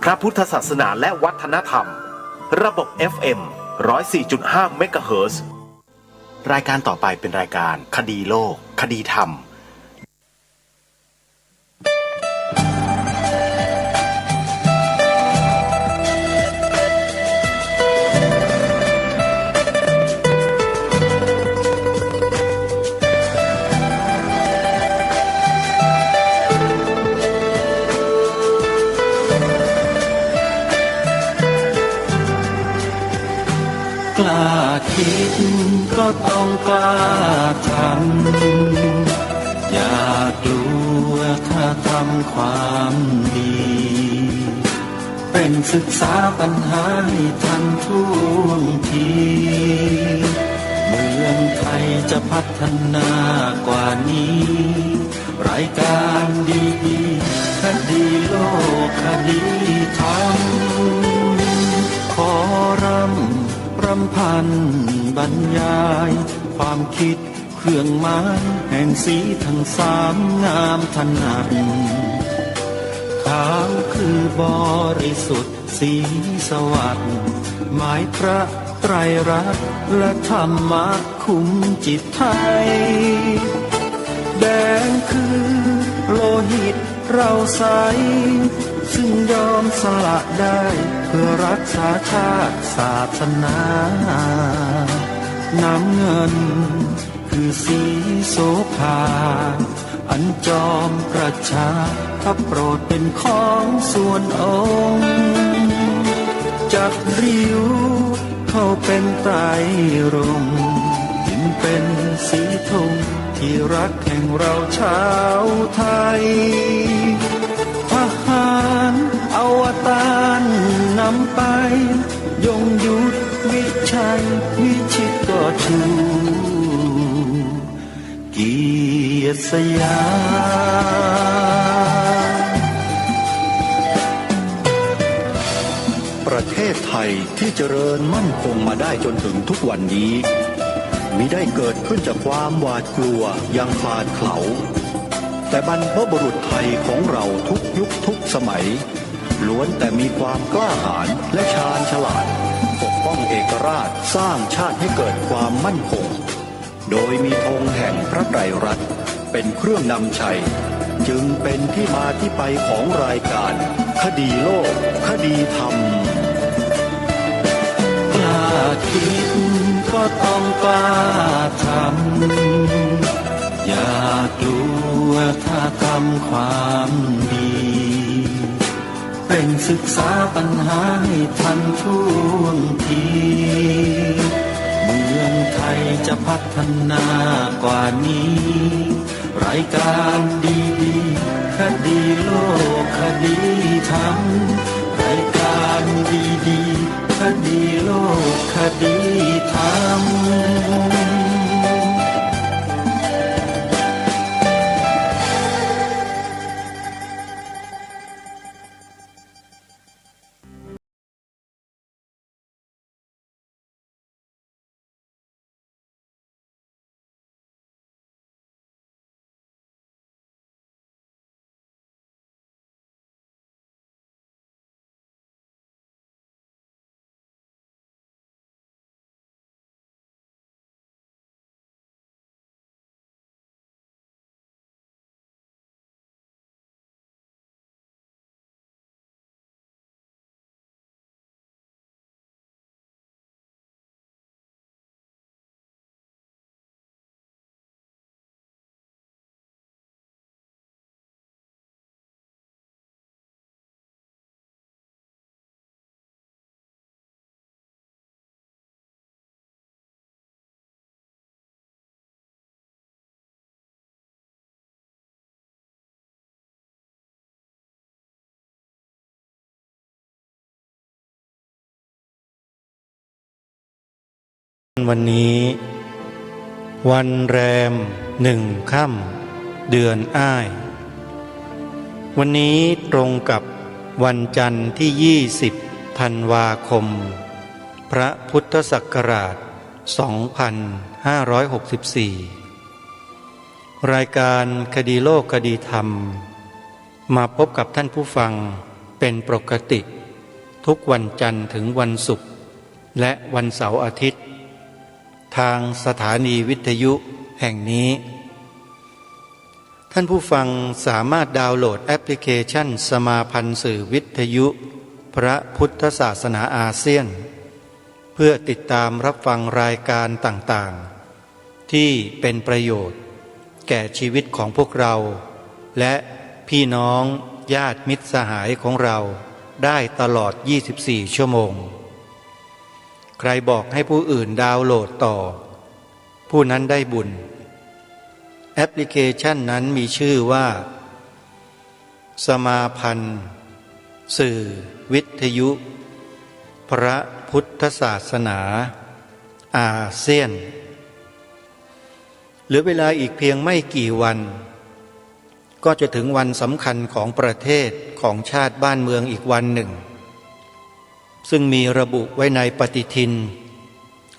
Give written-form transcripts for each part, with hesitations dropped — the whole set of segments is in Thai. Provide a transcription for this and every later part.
ระพุทธศาสนาและวัฒนธรรมระบบ FM 104.5 เมกะเฮิรตซ์ รายการต่อไปเป็นรายการคดีโลกคดีธรรมกล้าคิดก็ต้องกล้าทำอย่ากลัวถ้าทำความดีเป็นศึกษาปัญหาให้ทันท่วงทีเมืองไทยจะพัฒนากว่านี้รายการดีๆคดีโลกคดีธรรมขอรำพันบรรยายความคิดเครื่องหมายแห่งสีทั้งสามงามถนัดขาวคือบริสุทธิ์สีสวัสดิ์หมายพระไตรรัตน์และธรรมะคุ้มจิตไทยแดงคือโลหิตเราใสซึ่งยอมสละได้เพื่อรักษาชาติศาสนาน้ำเงินคือสีโสภาอันจอมประชาถ้าโปรดเป็นของส่วนองค์จับริ้วเข้าเป็นไตรรงค์จึงเป็นสีธงที่รักแห่งเราชาวไทยทหารอวตารนำไปยงยุทธวิชัยวิชิตก็ชูเกียรติสยามประเทศไทยที่เจริญมั่นคงมาได้จนถึงทุกวันนี้มิได้เกิดขึ้นจากความหวาดกลัวอย่างพลาดเขลาแต่บรรพบุรุษไทยของเราทุกยุคทุกสมัยล้วนแต่มีความกล้าหาญและชาญฉลาดปกป้องเอกราชสร้างชาติให้เกิดความมั่นคงโดยมีธงแห่งพระไตรรัตน์เป็นเครื่องนำชัยจึงเป็นที่มาที่ไปของรายการคดีโลกคดีธรรมกล้าคิดก็ต้องกล้าทำอย่ากลัวถ้าทำความดีเป็นศึกษาปัญหาให้ทันท่วงทีเมืองไทยจะพัฒนากว่านี้รายการดีๆคดีโลกคดีธรรมรายการดีๆคดีโลกคดีธรรมวันนี้วันแรม1 ค่ำเดือนอ้ายวันนี้ตรงกับวันจันทร์ที่20 ธันวาคมพระพุทธศักราช 2564 รายการคดีโลกคดีธรรมมาพบกับท่านผู้ฟังเป็นปกติ ทุกวันจันทร์ถึงวันศุกร์และวันเสาร์อาทิตย์ทางสถานีวิทยุแห่งนี้ท่านผู้ฟังสามารถดาวน์โหลดแอปพลิเคชันสมาพันธ์สื่อวิทยุพระพุทธศาสนาอาเซียนเพื่อติดตามรับฟังรายการต่างๆที่เป็นประโยชน์แก่ชีวิตของพวกเราและพี่น้องญาติมิตรสหายของเราได้ตลอด24ชั่วโมงใครบอกให้ผู้อื่นดาวน์โหลดต่อผู้นั้นได้บุญแอปพลิเคชันนั้นมีชื่อว่าสมาพันธ์สื่อวิทยุพระพุทธศาสนาอาเซียนเหลือเวลาอีกเพียงไม่กี่วันก็จะถึงวันสำคัญของประเทศของชาติบ้านเมืองอีกวันหนึ่งซึ่งมีระบุไว้ในปฏิทิน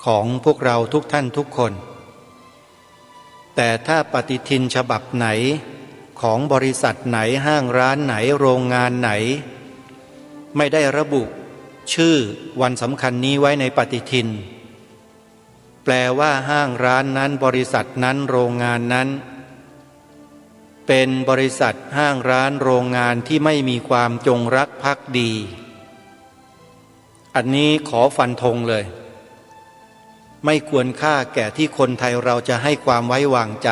ของพวกเราทุกท่านทุกคนแต่ถ้าปฏิทินฉบับไหนของบริษัทไหนห้างร้านไหนโรงงานไหนไม่ได้ระบุชื่อวันสำคัญนี้ไว้ในปฏิทินแปลว่าห้างร้านนั้นบริษัทนั้นโรงงานนั้นเป็นบริษัทห้างร้านโรงงานที่ไม่มีความจงรักภักดีอันนี้ขอฟันธงเลยไม่ควรค่าแก่ที่คนไทยเราจะให้ความไว้วางใจ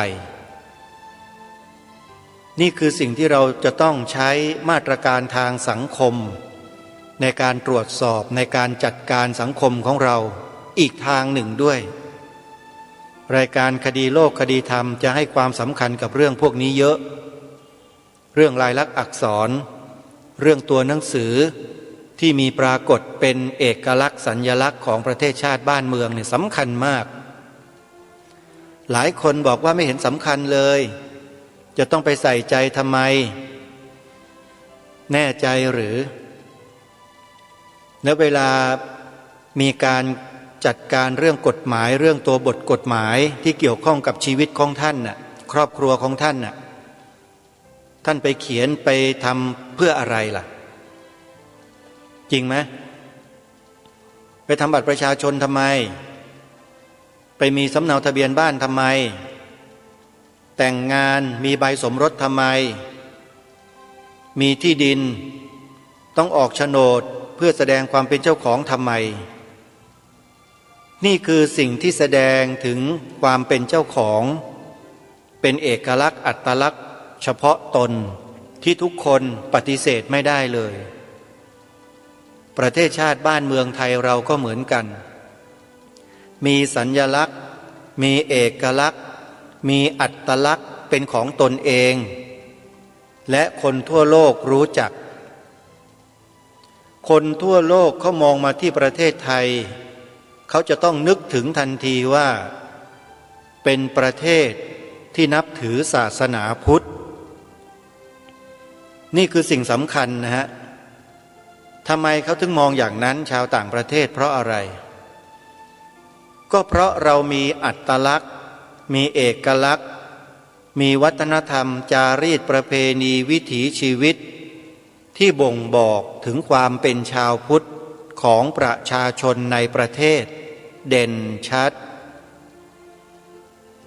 นี่คือสิ่งที่เราจะต้องใช้มาตรการทางสังคมในการตรวจสอบในการจัดการสังคมของเราอีกทางหนึ่งด้วยรายการคดีโลกคดีธรรมจะให้ความสำคัญกับเรื่องพวกนี้เยอะเรื่องลายลักษณ์อักษรเรื่องตัวหนังสือที่มีปรากฏเป็นเอกลักษณ์สัญลักษณ์ของประเทศชาติบ้านเมืองเนี่ยสำคัญมากหลายคนบอกว่าไม่เห็นสำคัญเลยจะต้องไปใส่ใจทำไมแน่ใจหรือแล้วเวลามีการจัดการเรื่องกฎหมายเรื่องตัวบทกฎหมายที่เกี่ยวข้องกับชีวิตของท่านน่ะครอบครัวของท่านน่ะท่านไปเขียนไปทำเพื่ออะไรล่ะจริงไหมไปทำบัตรประชาชนทำไมไปมีสำเนาทะเบียนบ้านทำไมแต่งงานมีใบสมรสทำไมมีที่ดินต้องออกโฉนดเพื่อแสดงความเป็นเจ้าของทำไมนี่คือสิ่งที่แสดงถึงความเป็นเจ้าของเป็นเอกลักษณ์อัตลักษณ์เฉพาะตนที่ทุกคนปฏิเสธไม่ได้เลยประเทศชาติบ้านเมืองไทยเราก็เหมือนกันมีสัญลักษณ์มีเอกลักษณ์มีอัตลักษณ์เป็นของตนเองและคนทั่วโลกรู้จักคนทั่วโลกเขามองมาที่ประเทศไทยเขาจะต้องนึกถึงทันทีว่าเป็นประเทศที่นับถือศาสนาพุทธนี่คือสิ่งสำคัญนะฮะทำไมเขาถึงมองอย่างนั้นชาวต่างประเทศเพราะอะไรก็เพราะเรามีอัตลักษณ์มีเอกลักษณ์มีวัฒนธรรมจารีตประเพณีวิถีชีวิตที่บ่งบอกถึงความเป็นชาวพุทธของประชาชนในประเทศเด่นชัด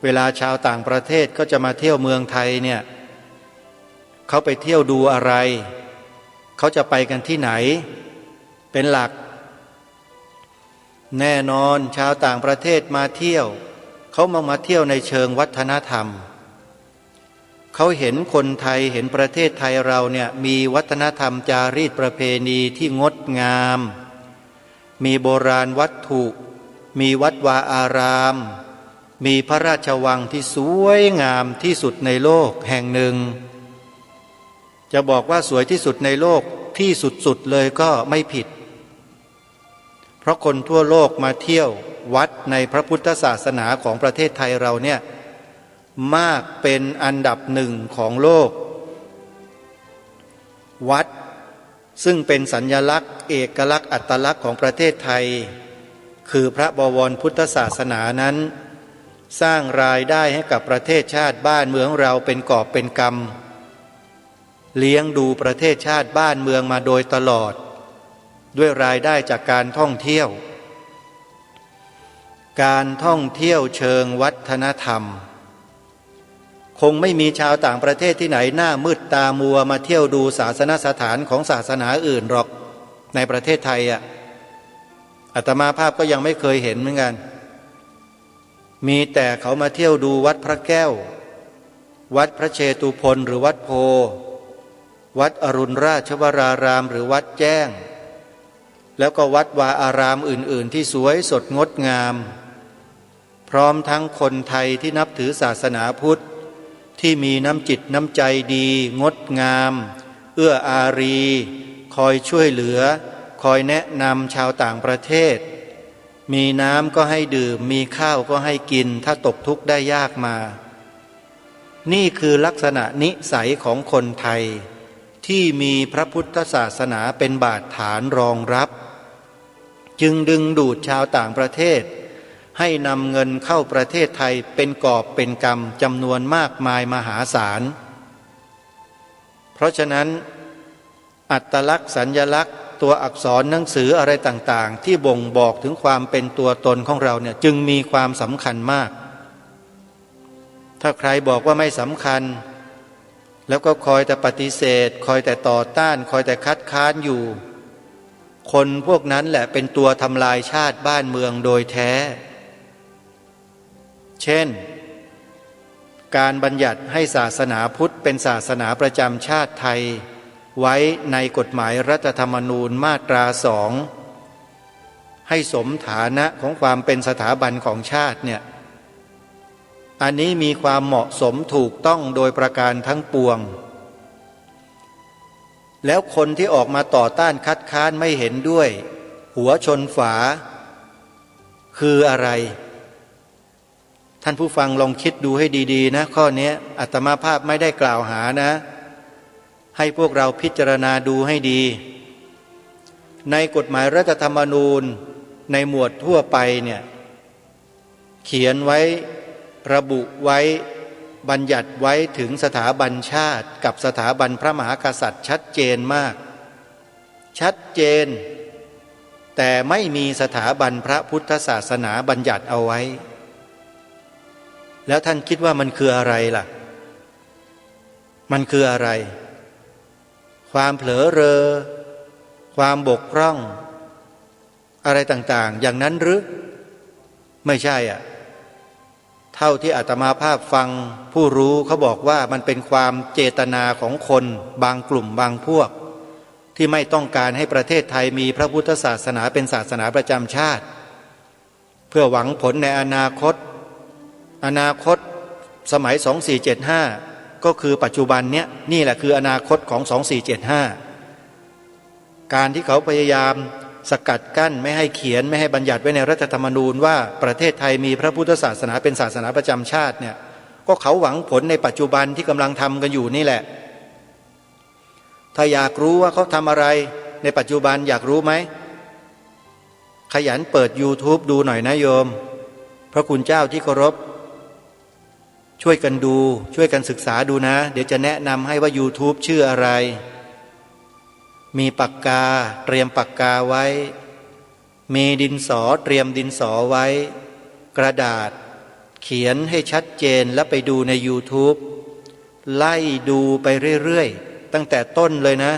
เวลาชาวต่างประเทศก็จะมาเที่ยวเมืองไทยเนี่ยเขาไปเที่ยวดูอะไรเขาจะไปกันที่ไหนเป็นหลักแน่นอนชาวต่างประเทศมาเที่ยวเขามาเที่ยวในเชิงวัฒนธรรมเขาเห็นคนไทยเห็นประเทศไทยเราเนี่ยมีวัฒนธรรมจารีตประเพณีที่งดงามมีโบราณวัตถุมีวัดวาอารามมีพระราชวังที่สวยงามที่สุดในโลกแห่งหนึ่งจะบอกว่าสวยที่สุดในโลกที่สุดๆเลยก็ไม่ผิดเพราะคนทั่วโลกมาเที่ยววัดในพระพุทธศาสนาของประเทศไทยเราเนี่ยมากเป็นอันดับหนึ่งของโลกวัดซึ่งเป็นสัญลักษณ์เอกลักษณ์อัตลักษณ์ของประเทศไทยคือพระบวรพุทธศาสนานั้นสร้างรายได้ให้กับประเทศชาติบ้านเมืองเราเป็นกอบเป็นกำเลี้ยงดูประเทศชาติบ้านเมืองมาโดยตลอด ด้วยรายได้จากการท่องเที่ยวการท่องเที่ยวเชิงวัฒนธรรมคงไม่มีชาวต่างประเทศที่ไหนหน้ามืดตามัวมาเที่ยวดูศาสนสถานของศาสนาอื่นหรอกในประเทศไทยอาตมาภาพก็ยังไม่เคยเห็นเหมือนกันมีแต่เขามาเที่ยวดูวัดพระแก้ววัดพระเชตุพนหรือวัดโพวัดอรุณราชวรารามหรือวัดแจ้งแล้วก็วัดวาอารามอื่นๆที่สวยสดงดงามพร้อมทั้งคนไทยที่นับถือศาสนาพุทธที่มีน้ำจิตน้ำใจดีงดงามเอื้ออารีคอยช่วยเหลือคอยแนะนำชาวต่างประเทศมีน้ำก็ให้ดื่มมีข้าวก็ให้กินถ้าตกทุกข์ได้ยากมานี่คือลักษณะนิสัยของคนไทยที่มีพระพุทธศาสนาเป็นบาดฐานรองรับจึงดึงดูดชาวต่างประเทศให้นำเงินเข้าประเทศไทยเป็นกอบเป็นกำจำนวนมากมายมหาศาลเพราะฉะนั้นอัตลักษณ์สัญลักษณ์ตัวอักษรหนังสืออะไรต่างๆที่บ่งบอกถึงความเป็นตัวตนของเราเนี่ยจึงมีความสำคัญมากถ้าใครบอกว่าไม่สำคัญแล้วก็คอยแต่ปฏิเสธคอยแต่ต่อต้านคอยแต่คัดค้านอยู่คนพวกนั้นแหละเป็นตัวทำลายชาติบ้านเมืองโดยแท้เช่นการบัญญัติให้ศาสนาพุทธเป็นศาสนาประจำชาติไทยไว้ในกฎหมายรัฐธรรมนูญมาตรา2ให้สมฐานะของความเป็นสถาบันของชาติเนี่ยอันนี้มีความเหมาะสมถูกต้องโดยประการทั้งปวงแล้วคนที่ออกมาต่อต้านคัดค้านไม่เห็นด้วยหัวชนฝาคืออะไรท่านผู้ฟังลองคิดดูให้ดีๆนะข้อนี้อาตมาภาพไม่ได้กล่าวหานะให้พวกเราพิจารณาดูให้ดีในกฎหมายรัฐธรรมนูญในหมวดทั่วไปเนี่ยเขียนไว้ระบุไว้บัญญัติไว้ถึงสถาบันชาติกับสถาบันพระมหากษัตริย์ชัดเจนมากชัดเจนแต่ไม่มีสถาบันพระพุทธศาสนาบัญญัติเอาไว้แล้วท่านคิดว่ามันคืออะไรล่ะมันคืออะไรความเผลอเรอความบกพร่องอะไรต่างๆอย่างนั้นหรือไม่ใช่เท่าที่อาตมาภาพฟังผู้รู้เขาบอกว่ามันเป็นความเจตนาของคนบางกลุ่มบางพวกที่ไม่ต้องการให้ประเทศไทยมีพระพุทธศาสนาเป็นศาสนาประจำชาติเพื่อหวังผลในอนาคตสมัย2475ก็คือปัจจุบันเนี้ยนี่แหละคืออนาคตของ2475การที่เขาพยายามสกัดกั้นไม่ให้เขียนไม่ให้บัญญัติไว้ในรัฐธรรมนูญว่าประเทศไทยมีพระพุทธศาสนาเป็นศาสนาประจำชาติเนี่ยก็เขาหวังผลในปัจจุบันที่กำลังทำกันอยู่นี่แหละถ้าอยากรู้ว่าเขาทำอะไรในปัจจุบันอยากรู้ไหมขยันเปิด YouTube ดูหน่อยนะโยมพระคุณเจ้าที่เคารพช่วยกันดูช่วยกันศึกษาดูนะเดี๋ยวจะแนะนำให้ว่า YouTube ชื่ออะไรมีปากกาเตรียมปากกาไว้มีดินสอเตรียมดินสอไว้กระดาษเขียนให้ชัดเจนแล้วไปดูใน YouTube ไล่ดูไปเรื่อยๆตั้งแต่ต้นเลยนะ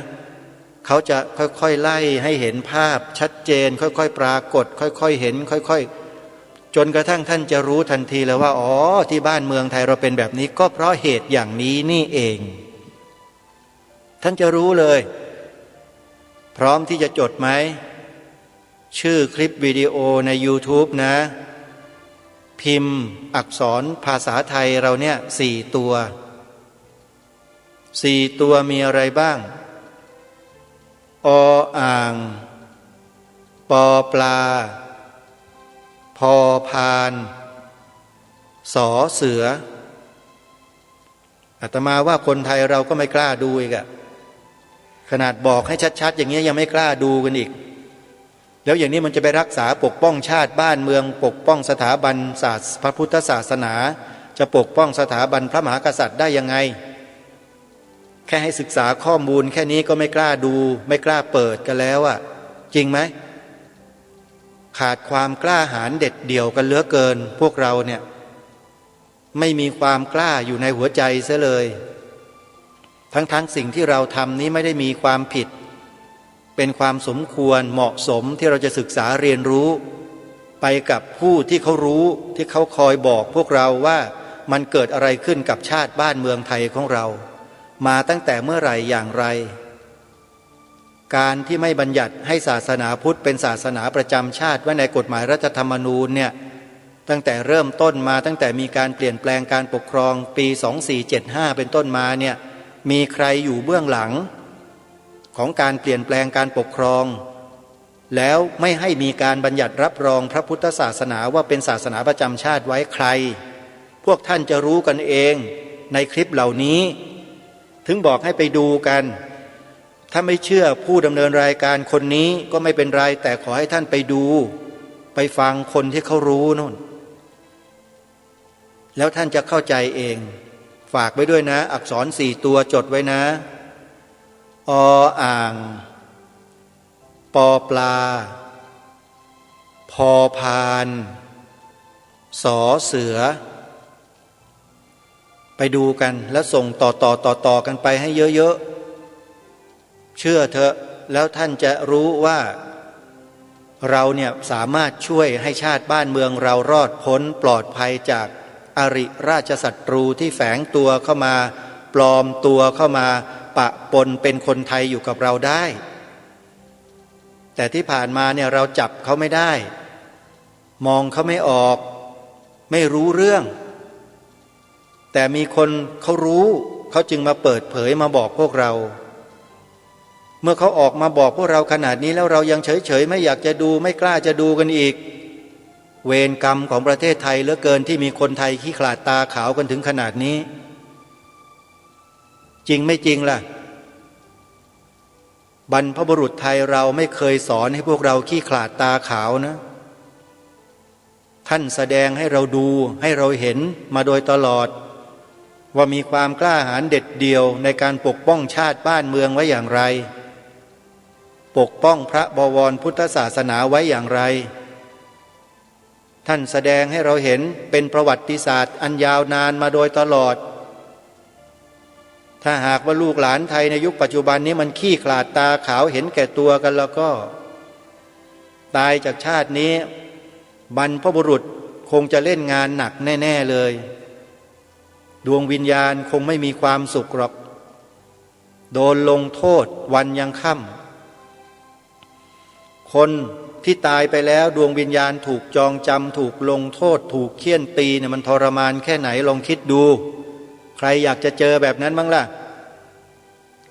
เขาจะค่อยๆไล่ให้เห็นภาพชัดเจนค่อยๆปรากฏค่อยๆเห็นค่อยๆจนกระทั่งท่านจะรู้ทันทีแล้วว่าอ๋อที่บ้านเมืองไทยเราเป็นแบบนี้ก็เพราะเหตุอย่างนี้นี่เองท่านจะรู้เลยพร้อมที่จะจดไหมชื่อคลิปวิดีโอใน YouTube นะพิมพ์อักษรภาษาไทยเราเนี่ย4 ตัวมีอะไรบ้างออ่างปอปลาพอพานสอเสืออาตมาว่าคนไทยเราก็ไม่กล้าดูอีกขนาดบอกให้ชัดๆอย่างนี้ยังไม่กล้าดูกันอีกแล้วอย่างนี้มันจะไปรักษาปกป้องชาติบ้านเมืองปกป้องสถาบันศาสนาพระพุทธศาสนาจะปกป้องสถาบันพระมหากษัตริย์ได้ยังไงแค่ให้ศึกษาข้อมูลแค่นี้ก็ไม่กล้าดูไม่กล้าเปิดกันแล้ว จริงไหมขาดความกล้าหาญเด็ดเดี่ยวกันเหลือเกินพวกเราเนี่ยไม่มีความกล้าอยู่ในหัวใจเสียเลยทั้งสิ่งที่เราทำนี้ไม่ได้มีความผิดเป็นความสมควรเหมาะสมที่เราจะศึกษาเรียนรู้ไปกับผู้ที่เขารู้ที่เขาคอยบอกพวกเราว่ามันเกิดอะไรขึ้นกับชาติบ้านเมืองไทยของเรามาตั้งแต่เมื่อไหร่อย่างไรการที่ไม่บัญญัติให้ศาสนาพุทธเป็นศาสนาประจำชาติไว้ในกฎหมายรัฐธรรมนูญเนี่ยตั้งแต่เริ่มต้นมาตั้งแต่มีการเปลี่ยนแปลงการปกครองปี2475เป็นต้นมาเนี่ยมีใครอยู่เบื้องหลังของการเปลี่ยนแปลงการปกครองแล้วไม่ให้มีการบัญญัติรับรองพระพุทธศาสนาว่าเป็นศาสนาประจำชาติไว้ใครพวกท่านจะรู้กันเองในคลิปเหล่านี้ถึงบอกให้ไปดูกันถ้าไม่เชื่อผู้ดำเนินรายการคนนี้ก็ไม่เป็นไรแต่ขอให้ท่านไปดูไปฟังคนที่เขารู้นู่นแล้วท่านจะเข้าใจเองฝากไว้ด้วยนะอักษร4 ตัวจดไว้นะออ่างปอปลาพอพานสอเสือไปดูกันแล้วส่งต่อกันไปให้เยอะๆเชื่อเถอะแล้วท่านจะรู้ว่าเราเนี่ยสามารถช่วยให้ชาติบ้านเมืองเรารอดพ้นปลอดภัยจากอริราชศัตรูที่แฝงตัวเข้ามาปลอมตัวเข้ามาปะปนเป็นคนไทยอยู่กับเราได้แต่ที่ผ่านมาเนี่ยเราจับเขาไม่ได้มองเขาไม่ออกไม่รู้เรื่องแต่มีคนเขารู้เขาจึงมาเปิดเผยมาบอกพวกเราเมื่อเขาออกมาบอกพวกเราขนาดนี้แล้วเรายังเฉยๆไม่อยากจะดูไม่กล้าจะดูกันอีกเวรกรรมของประเทศไทยเหลือเกินที่มีคนไทยขี้ขลาดตาขาวกันถึงขนาดนี้จริงไม่จริงล่ะบรรพบุรุษไทยเราไม่เคยสอนให้พวกเราขี้ขลาดตาขาวนะท่านแสดงให้เราดูให้เราเห็นมาโดยตลอดว่ามีความกล้าหาญเด็ดเดี่ยวในการปกป้องชาติบ้านเมืองไว้อย่างไรปกป้องพระบวรพุทธศาสนาไว้อย่างไรท่านแสดงให้เราเห็นเป็นประวัติศาสตร์อันยาวนานมาโดยตลอดถ้าหากว่าลูกหลานไทยในยุคปัจจุบันนี้มันขี้ขลาดตาขาวเห็นแก่ตัวกันแล้วก็ตายจากชาตินี้บรรพบุรุษคงจะเล่นงานหนักแน่ๆเลยดวงวิญญาณคงไม่มีความสุขหรอกโดนลงโทษวันยังค่ำคนที่ตายไปแล้วดวงวิญญาณถูกจองจำถูกลงโทษถูกเฆี่ยนตีเนี่ยมันทรมานแค่ไหนลองคิดดูใครอยากจะเจอแบบนั้นบ้างล่ะ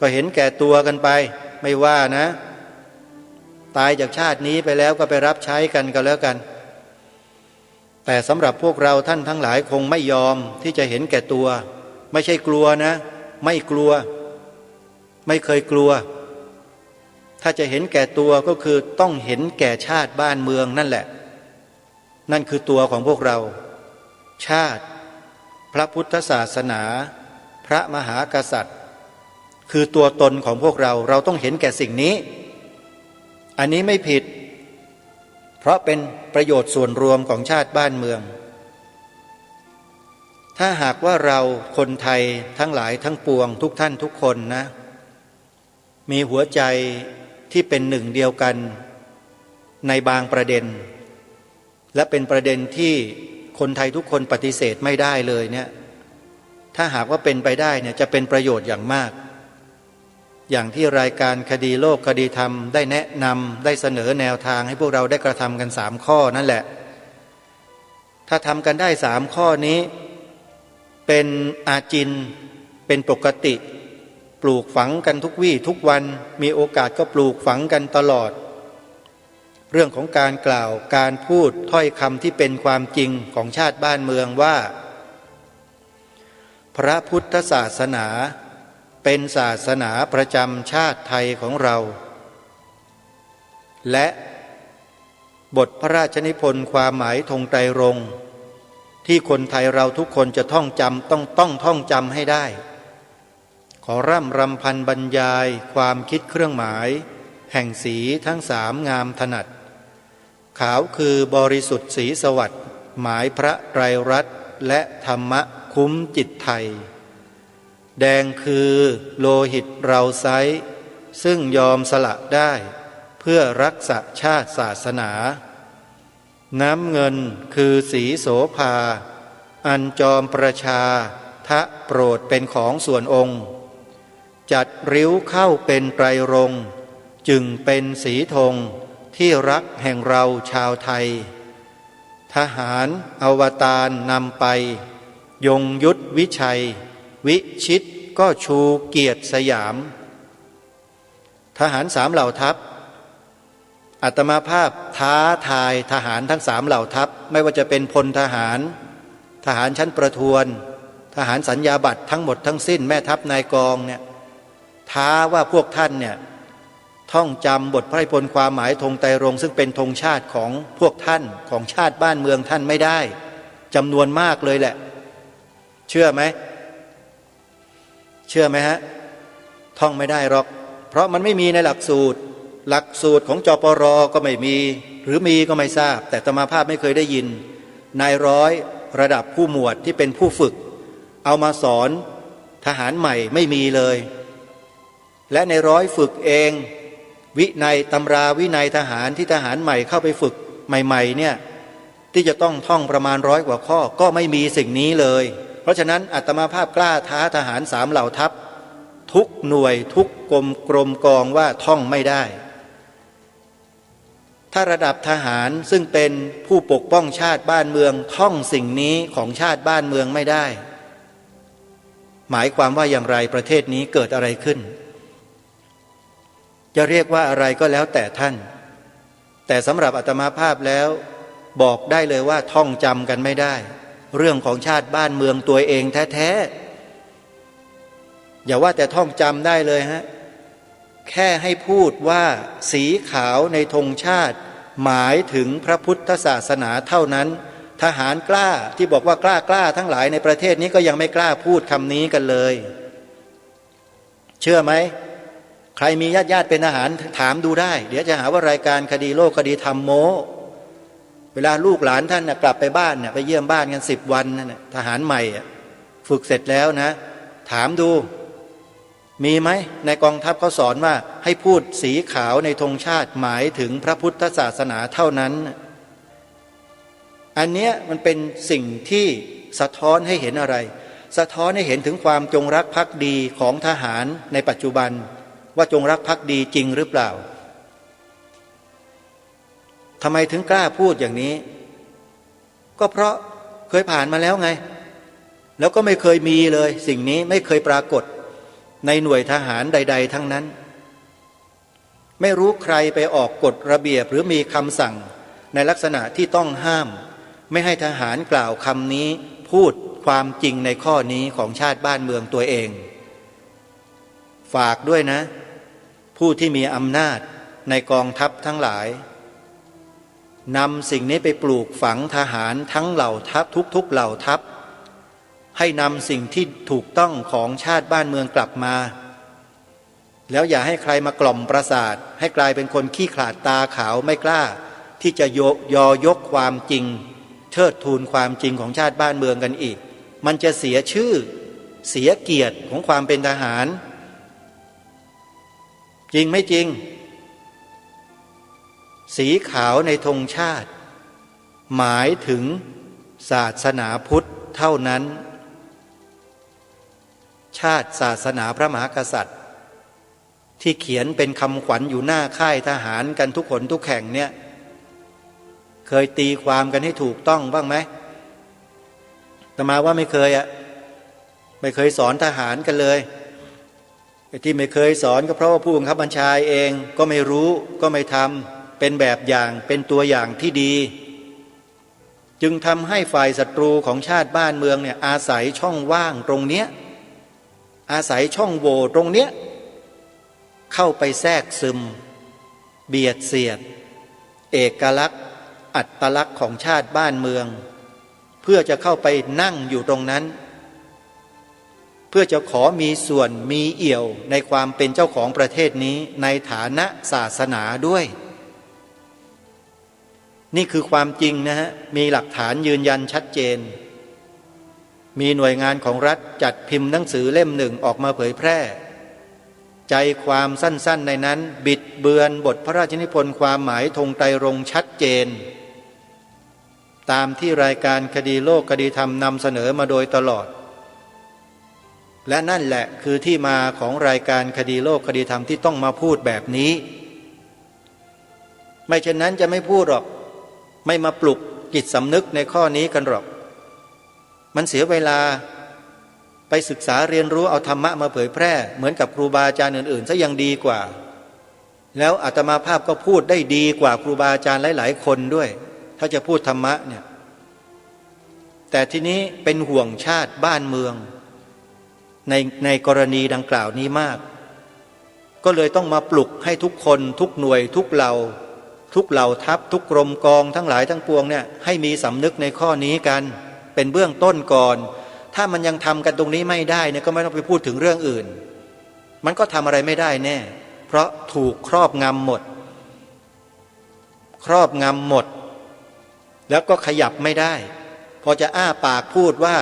ก็เห็นแก่ตัวกันไปไม่ว่านะตายจากชาตินี้ไปแล้วก็ไปรับใช้กันก็แล้วกันแต่สำหรับพวกเราท่านทั้งหลายคงไม่ยอมที่จะเห็นแก่ตัวไม่ใช่กลัวนะไม่กลัวไม่เคยกลัวถ้าจะเห็นแก่ตัวก็คือต้องเห็นแก่ชาติบ้านเมืองนั่นแหละนั่นคือตัวของพวกเราชาติพระพุทธศาสนาพระมหากษัตริย์คือตัวตนของพวกเราเราต้องเห็นแก่สิ่งนี้อันนี้ไม่ผิดเพราะเป็นประโยชน์ส่วนรวมของชาติบ้านเมืองถ้าหากว่าเราคนไทยทั้งหลายทั้งปวงทุกท่านทุกคนนะมีหัวใจที่เป็นหนึ่งเดียวกันในบางประเด็นและเป็นประเด็นที่คนไทยทุกคนปฏิเสธไม่ได้เลยเนี่ยถ้าหากว่าเป็นไปได้เนี่ยจะเป็นประโยชน์อย่างมากอย่างที่รายการคดีโลกคดีธรรมได้แนะนำได้เสนอแนวทางให้พวกเราได้กระทำกัน3 ข้อนั่นแหละถ้าทำกันได้3 ข้อนี้เป็นอาจินเป็นปกติปลูกฝังกันทุกวี่ทุกวันมีโอกาสก็ปลูกฝังกันตลอดเรื่องของการกล่าวการพูดถ้อยคำที่เป็นความจริงของชาติบ้านเมืองว่าพระพุทธศาสนาเป็นศาสนาประจำชาติไทยของเราและบทพระราชนิพนธ์ความหมายธงไตรรงค์ที่คนไทยเราทุกคนจะท่องจำต้องท่องจำให้ได้ขอร่ำรำพันบรรยายความคิดเครื่องหมาย แห่งสีทั้งสามงามถนัดขาวคือบริสุทธิ์สีสวัสดิ์หมายพระไตรรัตน์และธรรมะคุ้มจิตไทยแดงคือโลหิตเราไซร้ซึ่งยอมสละได้เพื่อรักษาชาติศาสนาน้ำเงินคือสีโสภาอันจอมประชาทะโปรดเป็นของส่วนองค์จัดริ้วเข้าเป็นไตรรงค์จึงเป็นสีธงที่รักแห่งเราชาวไทยทหารอวตารนำไปยงยุทธวิชัยวิชิตก็ชูเกียรติสยามทหารสามเหล่าทัพอาตมาภาพท้าทายทหารทั้งสามเหล่าทัพไม่ว่าจะเป็นพลทหารทหารชั้นประทวนทหารสัญญาบัตรทั้งหมดทั้งสิ้นแม่ทัพนายกองเนี่ยท้าว่าพวกท่านเนี่ยท่องจำบทพระราชนิพนธ์ความหมายธงไตรรงค์ซึ่งเป็นธงชาติของพวกท่านของชาติบ้านเมืองท่านไม่ได้จำนวนมากเลยแหละเชื่อไหมฮะท่องไม่ได้หรอกเพราะมันไม่มีในหลักสูตรของจปรก็ไม่มีหรือมีก็ไม่ทราบแต่อาตมาภาพไม่เคยได้ยินนายร้อยระดับผู้หมวดที่เป็นผู้ฝึกเอามาสอนทหารใหม่ไม่มีเลยและในร้อยฝึกเองวินัยตำราวินัยทหารที่ทหารใหม่เข้าไปฝึกใหม่ๆเนี่ยที่จะต้องท่องประมาณ100 กว่าข้อก็ไม่มีสิ่งนี้เลยเพราะฉะนั้นอาตมาภาพกล้าท้าทหารสามเหล่าทัพทุกหน่วยทุกกรมกองว่าท่องไม่ได้ถ้าระดับทหารซึ่งเป็นผู้ปกป้องชาติบ้านเมืองท่องสิ่งนี้ของชาติบ้านเมืองไม่ได้หมายความว่าอย่างไรประเทศนี้เกิดอะไรขึ้นจะเรียกว่าอะไรก็แล้วแต่ท่านแต่สำหรับอาตมาภาพแล้วบอกได้เลยว่าท่องจำกันไม่ได้เรื่องของชาติบ้านเมืองตัวเองแท้ๆอย่าว่าแต่ท่องจำได้เลยฮะแค่ให้พูดว่าสีขาวในธงชาติหมายถึงพระพุทธศาสนาเท่านั้นทหารกล้าที่บอกว่ากล้าทั้งหลายในประเทศนี้ก็ยังไม่กล้าพูดคำนี้กันเลยเชื่อไหมใครมีญาติเป็นทหารถามดูได้เดี๋ยวจะหาว่ารายการคดีโลกคดีธรรมโมเวลาลูกหลานท่านกลับไปบ้านไปเยี่ยมบ้านกัน10 วันนั่นทหารใหม่ฝึกเสร็จแล้วนะถามดูมีไหมในกองทัพเขาสอนว่าให้พูดสีขาวในธงชาติหมายถึงพระพุทธศาสนาเท่านั้นอันเนี้ยมันเป็นสิ่งที่สะท้อนให้เห็นอะไรสะท้อนให้เห็นถึงความจงรักภักดีของทหารในปัจจุบันว่าจงรักภักดีจริงหรือเปล่าทำไมถึงกล้าพูดอย่างนี้ก็เพราะเคยผ่านมาแล้วไงแล้วก็ไม่เคยมีเลยสิ่งนี้ไม่เคยปรากฏในหน่วยทหารใดๆทั้งนั้นไม่รู้ใครไปออกกฎระเบียบหรือมีคำสั่งในลักษณะที่ต้องห้ามไม่ให้ทหารกล่าวคำนี้พูดความจริงในข้อนี้ของชาติบ้านเมืองตัวเองฝากด้วยนะผู้ที่มีอำนาจในกองทัพทั้งหลายนำสิ่งนี้ไปปลูกฝังทหารทั้งเหล่าทัพทุกๆเหล่าทัพให้นำสิ่งที่ถูกต้องของชาติบ้านเมืองกลับมาแล้วอย่าให้ใครมากล่อมประสาทให้กลายเป็นคนขี้ขลาดตาขาวไม่กล้าที่จะยกความจริงเทิดทูนความจริงของชาติบ้านเมืองกันอีกมันจะเสียชื่อเสียเกียรติของความเป็นทหารจริงไม่จริงสีขาวในธงชาติหมายถึงศาสนาพุทธเท่านั้นชาติศาสนาพระมหากษัตริย์ที่เขียนเป็นคำขวัญอยู่หน้าค่ายทหารกันทุกคนทุกแห่งเนี่ยเคยตีความกันให้ถูกต้องบ้างไหมอาตมาว่าไม่เคยไม่เคยสอนทหารกันเลยที่ไม่เคยสอนก็เพราะว่าผู้บังคับบัญชาเองก็ไม่รู้ก็ไม่ทำเป็นแบบอย่างเป็นตัวอย่างที่ดีจึงทำให้ฝ่ายศัตรูของชาติบ้านเมืองเนี่ยอาศัยช่องว่างตรงเนี้ยอาศัยช่องโหว่ตรงเนี้ยเข้าไปแทรกซึมเบียดเสียดเอกลักษณ์อัตลักษณ์ของชาติบ้านเมืองเพื่อจะเข้าไปนั่งอยู่ตรงนั้น เพื่อจะขอมีส่วนมีเอี่ยวในความเป็นเจ้าของประเทศนี้ในฐานะศาสนาด้วย นี่คือความจริงนะฮะมีหลักฐานยืนยันชัดเจนมีหน่วยงานของรัฐจัดพิมพ์หนังสือเล่มหนึ่งออกมาเผยแพร่ใจความสั้นๆในนั้นบิดเบือนบทพระราชนิพนธ์ความหมายธงไตรรงค์ชัดเจนตามที่รายการคดีโลกคดีธรรมนำเสนอมาโดยตลอดและนั่นแหละคือที่มาของรายการคดีโลกคดีธรรมที่ต้องมาพูดแบบนี้ไม่เช่นนั้นจะไม่พูดหรอกไม่มาปลุกจิตสำนึกในข้อนี้กันหรอกมันเสียเวลาไปศึกษาเรียนรู้เอาธรรมะมาเผยแพร่เหมือนกับครูบาอาจารย์อื่นๆซะยังดีกว่าแล้วอาตมาภาพก็พูดได้ดีกว่าครูบาอาจารย์หลายๆคนด้วยถ้าจะพูดธรรมะเนี่ยแต่ทีนี้เป็นห่วงชาติบ้านเมืองในกรณีดังกล่าวนี้มากก็เลยต้องมาปลุกให้ทุกคนทุกหน่วยทุกเหล่าทัพทุกกรมกองทั้งหลายทั้งปวงเนี่ยให้มีสำนึกในข้อนี้กันเป็นเบื้องต้นก่อนถ้ามันยังทำกันตรงนี้ไม่ได้เนี่ยก็ไม่ต้องไปพูดถึงเรื่องอื่นมันก็ทำอะไรไม่ได้แน่เพราะถูกครอบงำหมดแล้วก็ขยับไม่ได้พอจะอ้าปากพูดว่า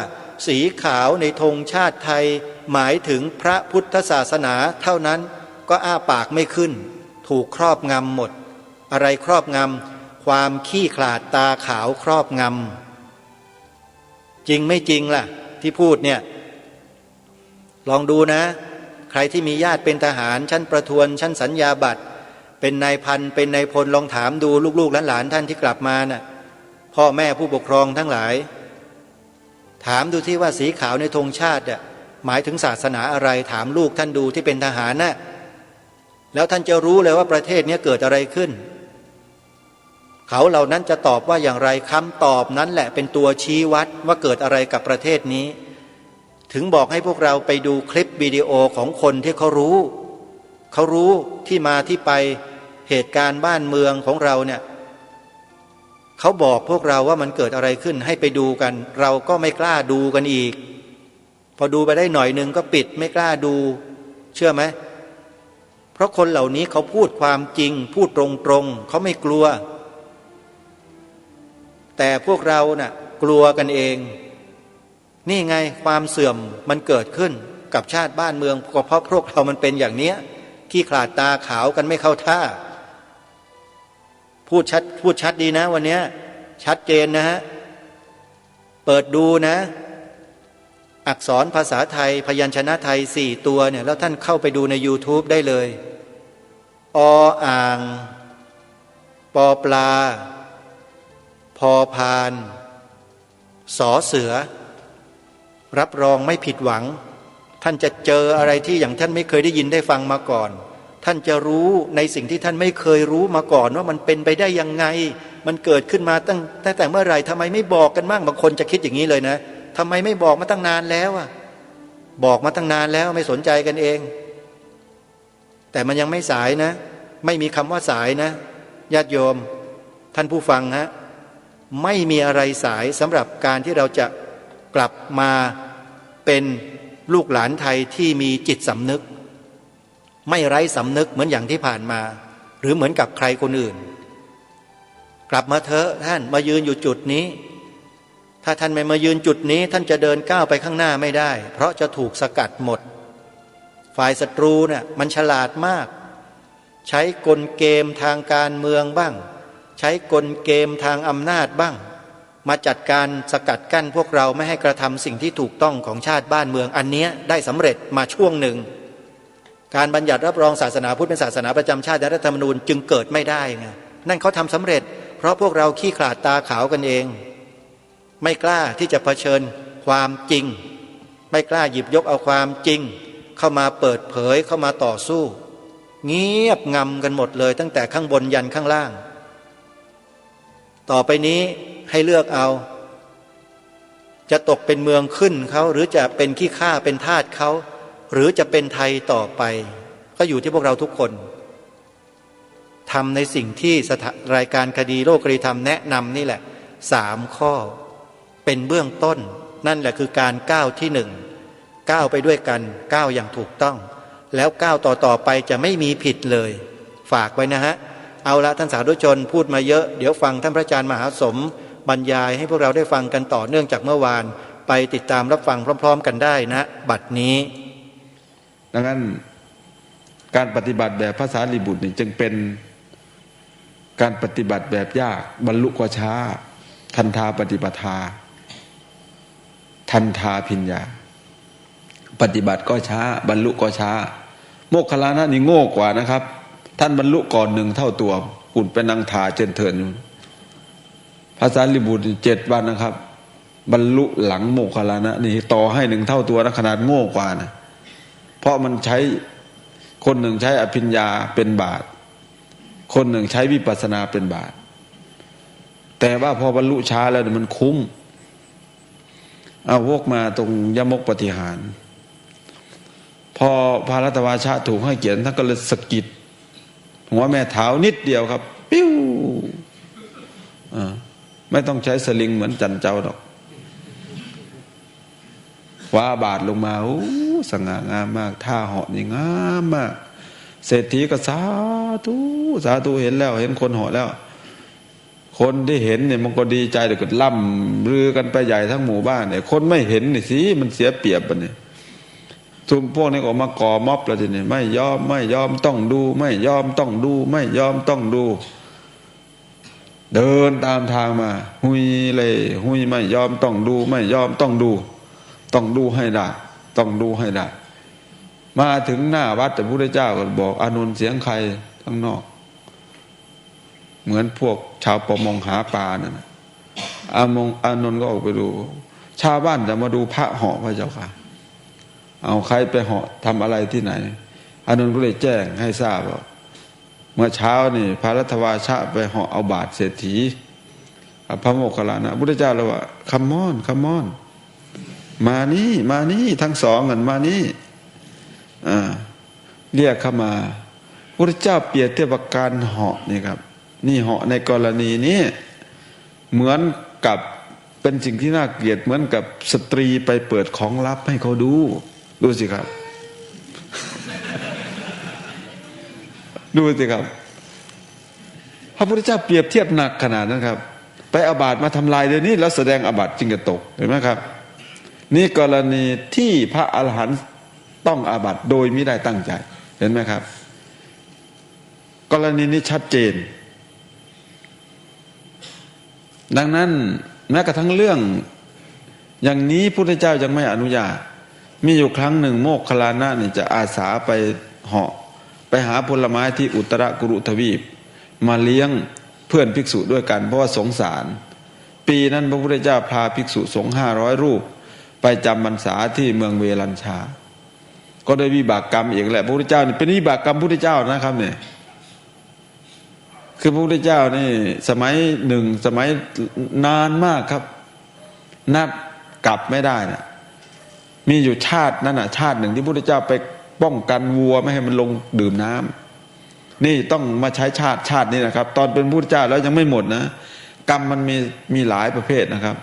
สีขาวในธงชาติไทยหมายถึงพระพุทธศาสนาเท่านั้นก็อ้าปากไม่ขึ้นถูกครอบงำหมดอะไรครอบงำความขี้ขลาดตาขาวครอบงำจริงไม่จริงล่ะที่พูดเนี่ยลองดูนะใครที่มีญาติเป็นทหารชั้นประทวนชั้นสัญญาบัตรเป็นนายพันเป็นนายพลลองถามดูลูกๆหลานๆท่านที่กลับมาน่ะพ่อแม่ผู้ปกครองทั้งหลายถามดูที่ว่าสีขาวในธงชาติหมายถึงศาสนาอะไรถามลูกท่านดูที่เป็นทหารน่ะแล้วท่านจะรู้เลยว่าประเทศนี้เกิดอะไรขึ้นเขาเหล่านั้นจะตอบว่าอย่างไรคำตอบนั้นแหละเป็นตัวชี้วัดว่าเกิดอะไรกับประเทศนี้ถึงบอกให้พวกเราไปดูคลิปวิดีโอของคนที่เขารู้ที่มาที่ไปเหตุการณ์บ้านเมืองของเราเนี่ยเขาบอกพวกเราว่ามันเกิดอะไรขึ้นให้ไปดูกันเราก็ไม่กล้าดูกันอีกพอดูไปได้หน่อยนึงก็ปิดไม่กล้าดูเชื่อไหมเพราะคนเหล่านี้เขาพูดความจริงพูดตรงๆเขาไม่กลัวแต่พวกเราน่ะกลัวกันเองนี่ไงความเสื่อมมันเกิดขึ้นกับชาติบ้านเมืองก็เพราะพวกเรามันเป็นอย่างเนี้ยขี้ขลาดตาขาวกันไม่เข้าท่าพูดชัดดีนะวันนี้ชัดเจนนะฮะเปิดดูนะอักษรภาษาไทยพยัญชนะไทย4ตัวเนี่ยแล้วท่านเข้าไปดูใน YouTube ได้เลยออ่างปอปลาพอพานสอเสือรับรองไม่ผิดหวังท่านจะเจออะไรที่อย่างท่านไม่เคยได้ยินได้ฟังมาก่อนท่านจะรู้ในสิ่งที่ท่านไม่เคยรู้มาก่อนว่ามันเป็นไปได้ยังไงมันเกิดขึ้นมาตั้งแต่เมื่อไหร่ทำไมไม่บอกกันบ้างบางคนจะคิดอย่างนี้เลยนะทำไมไม่บอกมาตั้งนานแล้วอ่ะบอกมาตั้งนานแล้วไม่สนใจกันเองแต่มันยังไม่สายนะไม่มีคำว่าสายนะญาติโยมท่านผู้ฟังฮะไม่มีอะไรสายสำหรับการที่เราจะกลับมาเป็นลูกหลานไทยที่มีจิตสำนึกไม่ไร้สำนึกเหมือนอย่างที่ผ่านมาหรือเหมือนกับใครคนอื่นกลับมาเถอะท่านมายืนอยู่จุดนี้ถ้าท่านไม่มายืนจุดนี้ท่านจะเดินก้าวไปข้างหน้าไม่ได้เพราะจะถูกสกัดหมดฝ่ายศัตรูเนี่ยมันฉลาดมากใช้กลเกมทางการเมืองบ้างใช้กลเกมทางอำนาจบ้างมาจัดการสกัดกั้นพวกเราไม่ให้กระทำสิ่งที่ถูกต้องของชาติบ้านเมืองอันนี้ได้สำเร็จมาช่วงหนึ่งการบัญญัติรับรองศาสนาพุทธเป็นศาสนาประจำชาติและรัฐธรรมนูญจึงเกิดไม่ได้ไงนั่นเขาทำสำเร็จเพราะพวกเราขี้ขลาดตาขาวกันเองไม่กล้าที่จะเผชิญความจริงไม่กล้าหยิบยกเอาความจริงเข้ามาเปิดเผยเข้ามาต่อสู้เงียบงำกันหมดเลยตั้งแต่ข้างบนยันข้างล่างต่อไปนี้ให้เลือกเอาจะตกเป็นเมืองขึ้นเขาหรือจะเป็นขี้ข้าเป็นทาสเขาหรือจะเป็นไทยต่อไปก็อยู่ที่พวกเราทุกคนทำในสิ่งที่รายการคดีโลกคดีธรรมแนะนำนี่แหละ3 ข้อเป็นเบื้องต้นนั่นแหละคือการก้าวที่1 ก้าวไปด้วยกันก้าวอย่างถูกต้อง แล้วก้าวต่อไปจะไม่มีผิดเลย ฝากไว้นะฮะเอาละท่านสาธุชนพูดมาเยอะเดี๋ยวฟังท่านพระอาจารย์มหาสมบรรยายให้พวกเราได้ฟังกันต่อเนื่องจากเมื่อวานไปติดตามรับฟังพร้อมๆกันได้นะบัดนี้ดังนั้นการปฏิบัติแบบพระสารีบุตรนี่จึงเป็นการปฏิบัติแบบยากบรรลุก็ช้าทันทาปฏิปทาทันทาพิญญาปฏิบัติก็ช้าบรรลุก็ช้าโมคคัลลานะนี่โง่กว่านะครับท่านบรรลุก่อน1 เท่าตัวปุ่นเป็นนางทาเจนเถินอยู่พระสารีบุตร7 วันนะครับบรรลุหลังโมคคัลลานะนี่ต่อให้1 เท่าตัวนะขนาดโง่กว่านะเพราะมันใช้คนหนึ่งใช้อภิญญาเป็นบาตรคนหนึ่งใช้วิปัสสนาเป็นบาตรแต่ว่าพอบรรลุช้าแล้วมันคุ้มเอาวกมาตรงยมกปฏิหารพอพารัตวาชะถูกให้เกียรติท่านก็เลยสะกิดหัวแม่เท้านิดเดียวครับปิ้วไม่ต้องใช้สลิงเหมือนจันเจ้าหรอกว่าบาทลงมาสง่างามมากท่าเหาะนี่งามมากเศรษฐีก็สาธุสาธุเห็นแล้วเห็นคนเหาะแล้วคนที่เห็นเนี่ยมันก็ดีใจเดี๋ยวก็ล่ำลือกันไปใหญ่ทั้งหมู่บ้านเนี่ยคนไม่เห็นนี่สิมันเสียเปรียบปะเนี่ยทุกพวกนี้ออกมาก่อม็อบแล้วทีนี้ไม่ยอมต้องดูไม่ยอมต้องดูไม่ยอมต้องดูเดินตามทางมาหุยเลยหุยไม่ยอมต้องดูไม่ยอมต้องดูต้องดูให้ได้ต้องดูให้ได้มาถึงหน้าวัดแต่พระพุทธเจ้าก็บอกอานนท์เสียงใครข้างนอกเหมือนพวกชาวประมงหาปลานั่นนะอานนท์ก็ออกไปดูชาวบ้านจะมาดูพระเหาะพระเจ้าค่ะเอาใครไปเหาะทำอะไรที่ไหนอานนท์ก็เลยแจ้งให้ทราบว่าเมื่อเช้านี่พระรัตวาชะไปเหาะเอาบาตรเศรษฐีพระโมคคัลลานะพุทธเจ้าเลยว่าคัมมอนมานี่ทั้งสองกันมานี่เรียกเข้ามาพุทธเจ้าเปรียบเทียบการเหาะนี่ครับนี่เหาะในกรณีนี้เหมือนกับเป็นสิ่งที่น่าเกลียดเหมือนกับสตรีไปเปิดของลับให้เขาดูสิครับ ดูสิครับพระพุทธเจ้าเปรียบเทียบหนักขนาดนั้นครับไปเอาบาตรมาทำลายเดี๋ยวนี้แล้วแสดงอาบัติจึงจะตกเห็นไหมครับนี่กรณีที่พระอรหันต์ต้องอาบัติโดยไม่ได้ตั้งใจเห็นไหมครับกรณีนี้ชัดเจนดังนั้นแม้กระทั่งเรื่องอย่างนี้พุทธเจ้ายังไม่อนุญาตมีอยู่ครั้งหนึ่งโมคคัลลานะนี่จะอาสาไปเหาะไปหาผลไม้ที่อุตรกุรุทวีปมาเลี้ยงเพื่อนภิกษุด้วยกันเพราะว่าสงสารปีนั้นพระพุทธเจ้าพาภิกษุสงฆ์500 รูปไปจำพรรษาที่เมืองเวลัญชาก็ได้วิบากกรรมอีกแหละพระพุทธเจ้านี่เป็นวิบากกรรมพระพุทธเจ้านะครับเนี่ยคือพระพุทธเจ้านี่สมัยหนึ่งสมัยนานมากครับนับกลับไม่ได้นะมีอยู่ชาตินั้นนะชาติหนึ่งที่พระพุทธเจ้าไปป้องกันวัวไม่ให้มันลงดื่มน้ำนี่ต้องมาใช้ชาตินี้นะครับตอนเป็นพระพุทธเจ้าแล้วยังไม่หมดนะกรรมมันมีหลายประเภทนะครับ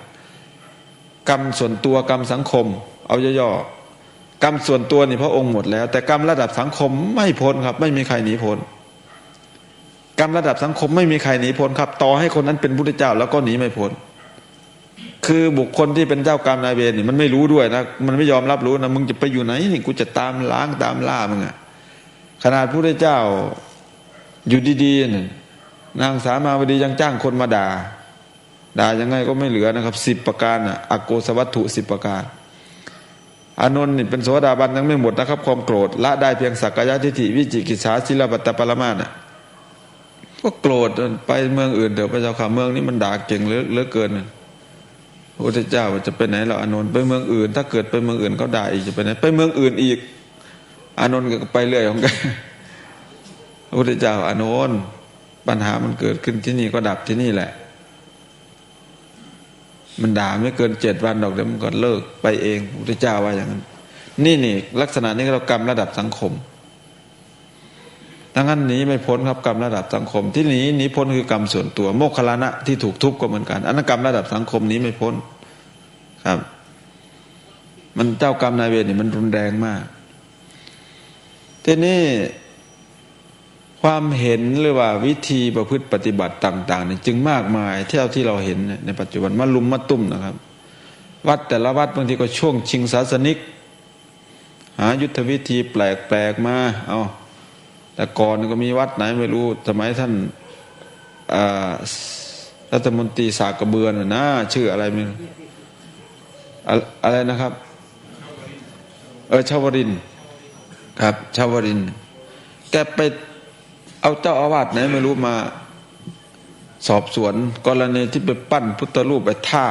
กรรมส่วนตัวกรรมสังคมเอาย่อๆกรรมส่วนตัวนี่พระองค์หมดแล้วแต่กรรมระดับสังคมไม่พ้นครับไม่มีใครหนีพ้นกรรมระดับสังคมไม่มีใครหนีพ้นครับต่อให้คนนั้นเป็นพุทธเจ้าแล้วก็หนีไม่พ้นคือบุคคลที่เป็นเจ้ากรรมนายเวรนี่มันไม่รู้ด้วยนะมันไม่ยอมรับรู้นะมึงจะไปอยู่ไหนนี่กูจะตามล้างตามล่ามึงอะขนาดพุทธเจ้าอยู่ดีๆนี่นางสามาวดียังจ้างคนมาด่ายังไงก็ไม่เหลือนะครับ10 ประการอโกสวัตถุ10 ประการอานนท์นี่เป็นโสดาบันยังไม่หมดนะครับความโกรธละได้เพียงสักกายทิฏฐิวิจิกิจฉาศิลปัตตปรมาสก็โกรธไปเมืองอื่นเดี๋ยวพระเจ้าค่ะเมืองนี้มันด่าเก่งเหลือเกินพระพุทธเจ้าจะไปไหนเราอานนท์ไปเมืองอื่นถ้าเกิดไปเมืองอื่นเขาด่าอีกจะไปไหนไปเมืองอื่นอีกอานนท์ก็ไปเรื่อยของแกพระพุทธเจ้าอานนท์ปัญหามันเกิดขึ้นที่นี่ก็ดับที่นี่แหละมันด่าไม่เกิน7 วันดอกเดี๋ยวมันก็เลิกไปเองพระพุทธเจ้าว่าอย่างนั้นนี่ลักษณะนี้เรากรรมระดับสังคมดังนั้นหนีไม่พ้นครับกรรมระดับสังคมที่หนีพ้นคือกรรมส่วนตัวโมคคัลลานะที่ถูกทุบก็เหมือนกันอันนั้นกรรมระดับสังคมนี้ไม่พ้นครับ มันเจ้ากรรมนายเวรนี่มันรุนแรงมากทีนี้ความเห็นหรือว่าวิธีประพฤติปฏิบัติต่างๆนี่จึงมากมายเท่าที่เราเห็นในปัจจุบันมาลุมมาตุ้มนะครับวัดแต่ละวัดบางทีก็ช่วงชิงศาสนิกหายุทธวิธีแปลกๆมาเอาแต่ก่อนก็มีวัดไหนไม่รู้สมัยท่านรัฐมนตรีสากกระเบือนะชื่ออะไรไม่รู้อะไรนะครับชาวรินทร์ครับชาวรินทร์แกไปเอาเจ้าอาวาสไหนไม่รู้มาสอบสวนกรณีที่ไปปั้นพุทธรูปไปท่า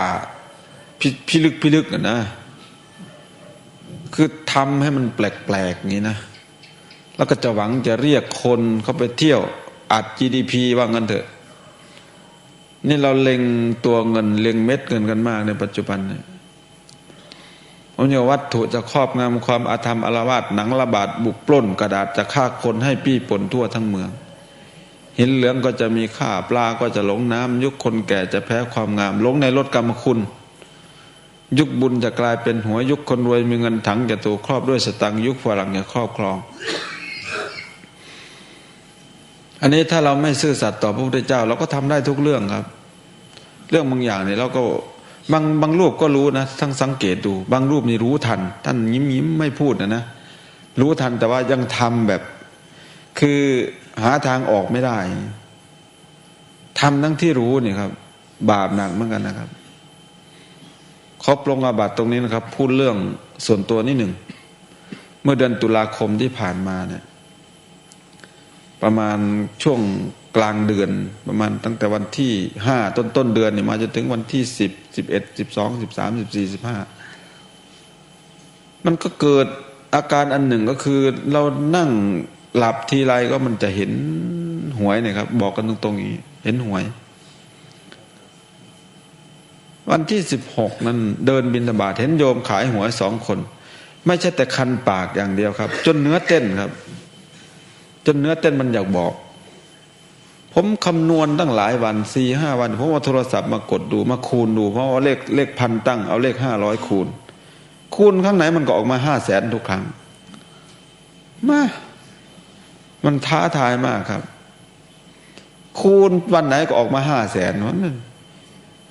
พิลึกนะคือทำให้มันแปลกๆอย่างนี้นะแล้วก็จะหวังจะเรียกคนเขาไปเที่ยวอัด GDP ว่างั้นเถอะนี่เราเล็งตัวเงินเล็งเม็ดเงินกันมากในปัจจุบันเนี่ยผมเนี่ยวัตถุจะครอบงำความอาธรรมอาละวาดหนังระบาดบุกปล้นกระดาษจะฆ่าคนให้ปี้ป่นทั่วทั้งเมืองหินเหลืองก็จะมีค่าปลาก็จะหลงน้ำยุคคนแก่จะแพ้ความงามหลงในรถกรรมคุณยุคบุญจะกลายเป็นหัวยุคคนรวยมีเงินถังจะถูกครอบด้วยสตังค์ยุคฝรั่งจะครอบครองอันนี้ถ้าเราไม่ซื่อสัตย์ต่อพระพุทธเจ้าเราก็ทำได้ทุกเรื่องครับเรื่องบางอย่างเนี่ยเราก็บางรูปก็รู้นะทั้งสังเกตดูบางรูปนี่รู้ทันท่านยิ้มไม่พูดนะรู้ทันแต่ว่ายังทำแบบคือหาทางออกไม่ได้ทำทั้งที่รู้นี่ครับบาปหนักเหมือนกันนะครับเขาปรงอาบัติตรงนี้นะครับพูดเรื่องส่วนตัวนิดหนึ่งเมื่อเดือนตุลาคมที่ผ่านมาเนี่ยประมาณช่วงกลางเดือนประมาณตั้งแต่วันที่5ต้นเดือนเนี่ยมาจนถึงวันที่10 11 12 13 14 15มันก็เกิดอาการอันหนึ่งก็คือเรานั่งหลับทีไรก็มันจะเห็นหวยเนี่ยครับบอกกันตรงๆอย่างนี้เห็นหวยวันที่16นั้นเดินบิณฑบาตเห็นโยมขายหวย2 คนไม่ใช่แต่คันปากอย่างเดียวครับจนเนื้อเต้นครับจนเนื้อเต้นมันอยากบอกผมคำนวณตั้งหลายวัน 4-5 วันผมเอาโทรศัพท์มากดดูมาคูณดูเพราะว่าเลขพันตั้งเอาเลข500คูณข้างไหนมันก็ออกมา500,000ทุกครั้งมันท้าทายมากครับคูณวันไหนก็ออกมา500,000วันนั้น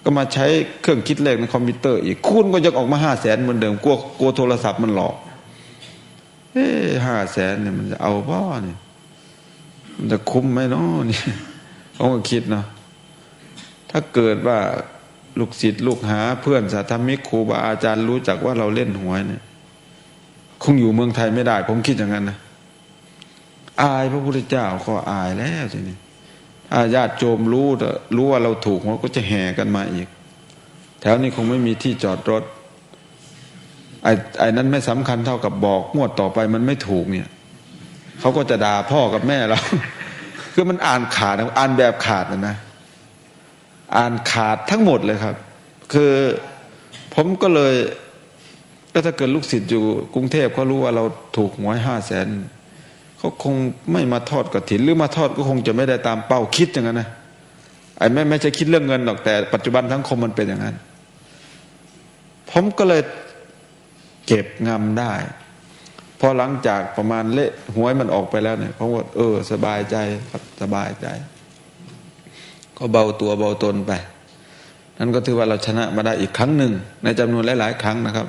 ก็มาใช้เครื่องคิดเลขในคอมพิวเตอร์อีกคูณก็ยังออกมา500,000เหมือนเดิมกลัวโทรศัพท์มันหลอก500,000เนี่ยมันจะเอาบ่เนี่ยมันจะคุ้มไหมเนาะนี่เขาก็คิดเนาะถ้าเกิดว่าลูกศิษย์ลูกหาเพื่อนสาธมิกครูบาอาจารย์รู้จักว่าเราเล่นหวยเนี่ยคงอยู่เมืองไทยไม่ได้ผมคิดอย่างนั้นนะอายพระพุทธเจ้าก็อายแล้วทีนี้ญาติโยมรู้ว่าเราถูกเขาก็จะแห่กันมาอีกแถวนี้คงไม่มีที่จอดรถไอ้นั้นไม่สำคัญเท่ากับบอกงวดต่อไปมันไม่ถูกเนี่ยเขาก็จะด่าพ่อกับแม่เราคือมันอ่านขาดอ่านแบบขาดนะอ่านขาดทั้งหมดเลยครับคือผมก็เลยถ้าเกิดลูกศิษย์อยู่กรุงเทพเขารู้ว่าเราถูกหวย500,000เขาคงไม่มาทอดกฐินหรือมาทอดก็คงจะไม่ได้ตามเป้าคิดอย่างนั้นนะไม่ใช่คิดเรื่องเงินหรอกแต่ปัจจุบันสังคมมันเป็นอย่างนั้นผมก็เลยเก็บงำได้พอหลังจากประมาณเละหวยมันออกไปแล้วเนี่ยเขาว่าสบายใจครับสบายใจก็เบาตัวเบาตนไปนั่นก็ถือว่าเราชนะมาได้อีกครั้งหนึ่งในจำนวนหลายๆครั้งนะครับ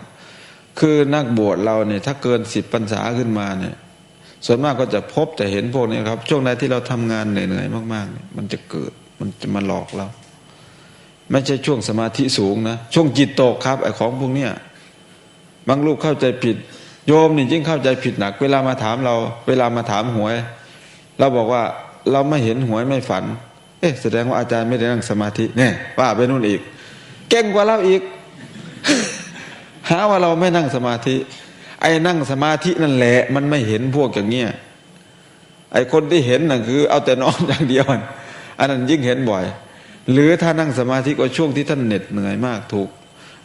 คือนักบวชเราเนี่ยถ้าเกิน10 พรรษาขึ้นมาเนี่ยส่วนมากก็จะพบจะเห็นพวกนี้ครับช่วงไหนที่เราทำงานเหนื่อยๆมากๆเนี่ยมันจะเกิดมันจะมาหลอกเราไม่ใช่ช่วงสมาธิสูงนะช่วงจิตตกครับไอ้ของพวกเนี้ยบางลูกเข้าใจผิดโยมนี่ยิ่งเข้าใจผิดหนักเวลามาถามเราเวลามาถามหวยเราบอกว่าเราไม่เห็นหวยไม่ฝันแสดงว่าอาจารย์ไม่ได้นั่งสมาธิเนี่ยว่าไปนู่นอีกเก่งกว่าเราอีก หาว่าเราไม่นั่งสมาธิไอ้นั่งสมาธินั่นแหละมันไม่เห็นพวกอย่างเงี้ยไอ้คนที่เห็นน่ะคือเอาแต่นอนอย่างเดียวอันนั้นยิ่งเห็นบ่อยหรือถ้านั่งสมาธิก็ช่วงที่ท่านเหน็ดเหนื่อยมากถูก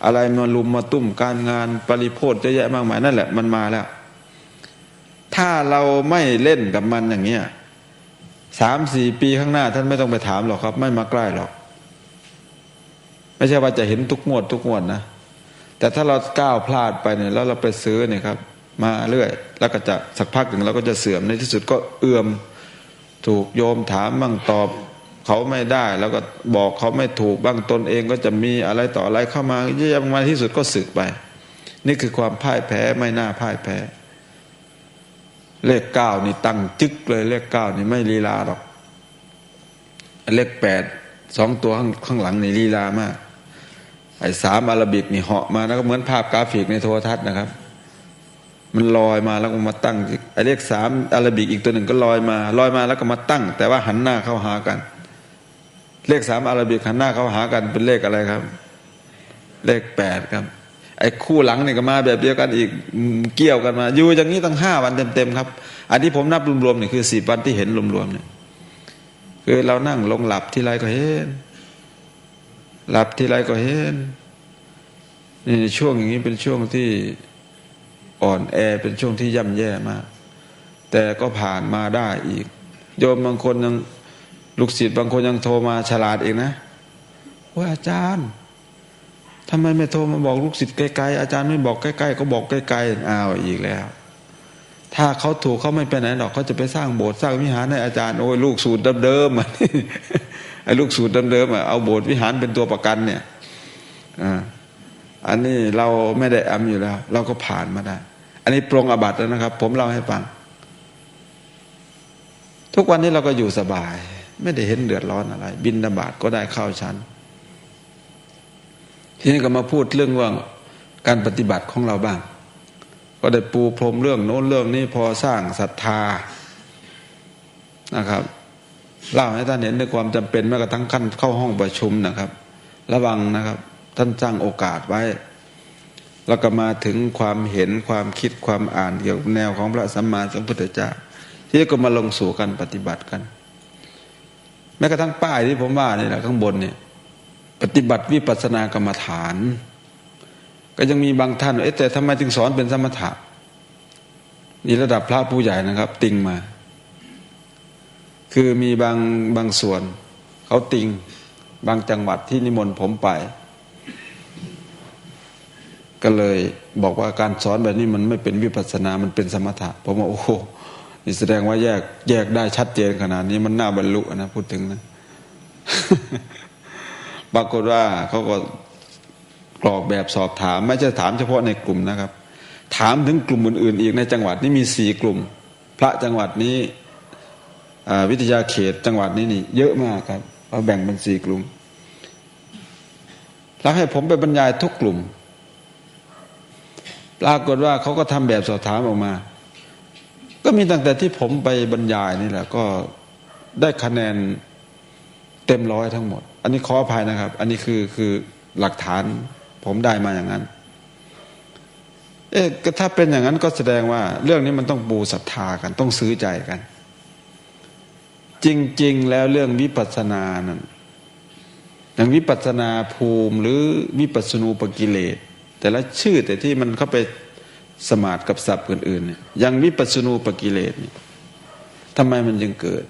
อะไรมาลุมมาตุ้มการงานปริโภทเยอะแยะมากมายนั่นแหละมันมาแล้วถ้าเราไม่เล่นกับมันอย่างเงี้ย3-4 ปีข้างหน้าท่านไม่ต้องไปถามหรอกครับไม่มาใกล้หรอกไม่ใช่ว่าจะเห็นทุกงวดนะ แต่ถ้าเราก้าวพลาดไปเนี่ยแล้วเราไปซื้อเนี่ยครับมาเรื่อยแล้วก็จะสักพักหนึ่งเราก็จะเสื่อมในที่สุดก็เอื่อมถูกโยมถามบ้างตอบเขาไม่ได้แล้วก็บอกเขาไม่ถูกบ้างตนเองก็จะมีอะไรต่ออะไรเข้ามาเยอะแยะมาที่สุดก็สึกไปนี่คือความพ่ายแพ้ไม่น่าพ่ายแพ้เลข9นี่ตั้งจึ๊กเลยเลข9นี่ไม่ลีลาหรอกเลข8 2ตัวข้างหลังนี่ลีลามากไอ้3อาราบิกนี่เหาะมาแล้วก็เหมือนภาพกราฟิกในโทรทัศน์นะครับมันลอยมาแล้วก็มาตั้งไอ้เลข3อาราบิกอีกตัวหนึ่งก็ลอยมาแล้วก็มาตั้งแต่ว่าหันหน้าเข้าหากันเลข3อาราบิกหันหน้าเข้าหากันเป็นเลขอะไรครับเลข8ครับไอ้คู่หลังนี่ก็มาแบบเดียวกันอีกเกี่ยวกันมาอยู่อย่างนี้ตั้ง5 วันเต็มๆครับอันที่ผมนับรวมๆนี่คือ10 วันที่เห็นรวมๆเนี่ยคือเรานั่งลงหลับที่ไรก็เห็นหลับที่ไรก็เห็นนี่ช่วงอย่างนี้เป็นช่วงที่อ่อนแอเป็นช่วงที่ย่ำแย่มากแต่ก็ผ่านมาได้อีกโยมบางคนยังลูกศิษย์บางคนยังโทรมาฉลาดเองนะว่าอาจารย์ทำไมไม่โทรมาบอกลูกศิษย์ไกลๆอาจารย์ไม่บอกใกล้ๆก็บอกใกล้ๆอ้าวอีกแล้วถ้าเขาถูกเขาไม่ไปไหนหรอกเขาจะไปสร้างโบสถ์สร้างวิหารให้อาจารย์โอ้ยลูกสูตรเดิมๆไอ้ลูกสูตรเดิมๆเอาโบสถ์วิหารเป็นตัวประกันเนี่ยอันนี้เราไม่ได้อำอยู่แล้วเราก็ผ่านมาได้อันนี้ปรงอาบัติแล้วนะครับผมเล่าให้ฟังทุกวันนี้เราก็อยู่สบายไม่ได้เห็นเดือดร้อนอะไรบิณฑบาตก็ได้เข้าชั้นทีนี้ก็มาพูดเรื่องว่าการปฏิบัติของเราบ้างก็ได้ปูพรมเรื่องโน้นเรื่องนี้พอสร้างศรัทธานะครับเล่าให้ท่านเห็นในความจำเป็นแม้กระทั่งขั้นเข้าห้องประชุมนะครับระวังนะครับท่านสร้างโอกาสไว้แล้วก็มาถึงความเห็นความคิดความอ่านเกี่ยวกับแนวของพระสัมมาสัมพุทธเจ้าที่ก็มาลงสู่การปฏิบัติกันแม้กระทั่งป้ายที่ผมว่านี่แหละข้างบนเนี่ยปฏิบัติวิปัสสนากรรมฐานก็ยังมีบางท่านแต่ทำไมถึงสอนเป็นสมถะนี่ระดับพระผู้ใหญ่นะครับติงมาคือมีบางส่วนเขาติงบางจังหวัดที่นิมนต์ผมไปก็เลยบอกว่าการสอนแบบนี้มันไม่เป็นวิปัสสนามันเป็นสมถะผมว่าโอ้โหนี่แสดงว่าแยกได้ชัดเจนขนาดนี้มันน่าบรรลุนะพูดถึงนะ ปรากฏว่าเขาก็กรอกแบบสอบถามไม่ใช่ถามเฉพาะในกลุ่มนะครับถามถึงกลุ่มอื่นๆอีกในจังหวัดนี้มี4 กลุ่มพระจังหวัดนี้วิทยาเขตจังหวัดนี้นี่เยอะมากครับเราแบ่งเป็น4 กลุ่มแล้วให้ผมไปบรรยายทุกกลุ่มปรากฏว่าเขาก็ทำแบบสอบถามออกมาก็มีตั้งแต่ที่ผมไปบรรยายนี่แหละก็ได้คะแนนเต็ม100ทั้งหมดอันนี้ขออภัยนะครับอันนี้คือหลักฐานผมได้มาอย่างนั้นถ้าเป็นอย่างนั้นก็แสดงว่าเรื่องนี้มันต้องปูศรัทธากันต้องซื้อใจกันจริงๆแล้วเรื่องวิปัสสนานั้นอย่างวิปัสสนาภูมิหรือวิปัสสนูปกิเลสแต่ละชื่อแต่ที่มันเข้าไปสมาทกับศัพท์อื่นๆเนี่ยอย่างวิปัสสนูปกิเลสนี่ทำไมมันจึงเกิด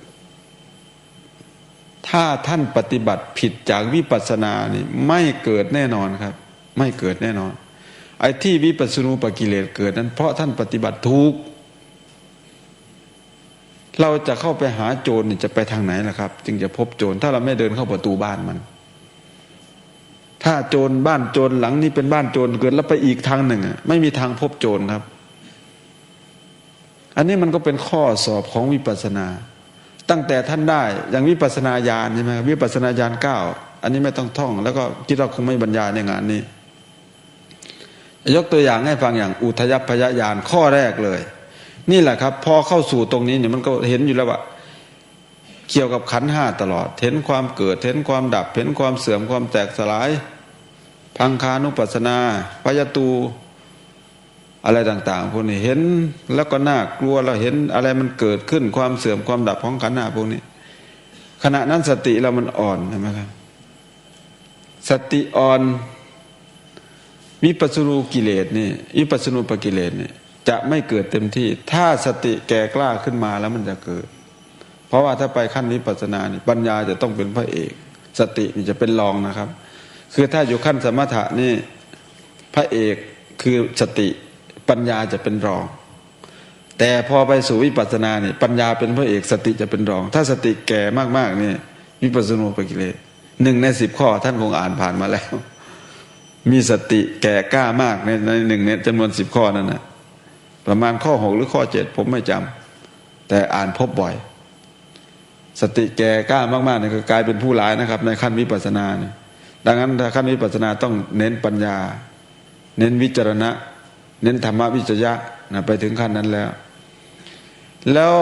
ถ้าท่านปฏิบัติผิดจากวิปัสสนานี่ไม่เกิดแน่นอนครับไม่เกิดแน่นอนไอ้ที่วิปัสสนูปกิเลสเกิดนั้นเพราะท่านปฏิบัติถูกเราจะเข้าไปหาโจรจะไปทางไหนล่ะครับจึงจะพบโจรถ้าเราไม่เดินเข้าประตูบ้านมันถ้าโจรบ้านโจรหลังนี้เป็นบ้านโจรเกิดแล้วไปอีกทางหนึ่งไม่มีทางพบโจรครับอันนี้มันก็เป็นข้อสอบของวิปัสสนาตั้งแต่ท่านได้อย่างวิปัสสนาญาณใช่ไหมวิปัสสนาญาณ9อันนี้ไม่ต้องท่องแล้วก็คิดว่าคงไม่บรรยายในงานนี้ยกตัวอย่างให้ฟังอย่างอุทยพยญาณข้อแรกเลยนี่แหละครับพอเข้าสู่ตรงนี้เนี่ยมันก็เห็นอยู่แล้วว่าเกี่ยวกับขันธ์5ตลอดเห็นความเกิดเห็นความดับเห็นความเสื่อมความแตกสลายพังคานุปัสสนาพยตูอะไรต่างๆพวกนี้เห็นแล้วก็น่ากลัวเราเห็นอะไรมันเกิดขึ้นความเสื่อมความดับของขันธ์5พวกนี้ขณะนั้นสติเรามันอ่อนใช่ไหมครับสติอ่อนวิปัสสนูกิเลสนี่วิปัสสนูปกิเลสนี่จะไม่เกิดเต็มที่ถ้าสติแก่กล้าขึ้นมาแล้วมันจะเกิดเพราะว่าถ้าไปขั้นวิปัสสนานี่ปัญญาจะต้องเป็นพระเอกสตินี่จะเป็นรองนะครับคือถ้าอยู่ขั้นสมถะนี่ พระเอกคือสติปัญญาจะเป็นรอง แต่พอไปสู่วิปัสสนาเนี่ยปัญญาเป็นพระเอกสติจะเป็นรอง ถ้าสติแก่มากๆเนี่ยวิปัสสนูปกิเลส1 ใน 10 ข้อท่านคงอ่านผ่านมาแล้วมีสติแก่กล้ามากใน1 ในจำนวน10 ข้อนั่นนะประมาณข้อ 6หรือข้อ 7ผมไม่จำแต่อ่านพบบ่อยสติแก่กล้ามากๆเนี่ยคือกลายเป็นผู้ร้ายนะครับในขั้นวิปัสสนาเนี่ยดังนั้นถ้าขั้นวิปัสสนาต้องเน้นปัญญาเน้นวิจารณะเน้นธรรมวิจยะนะไปถึงขั้นนั้นแล้ว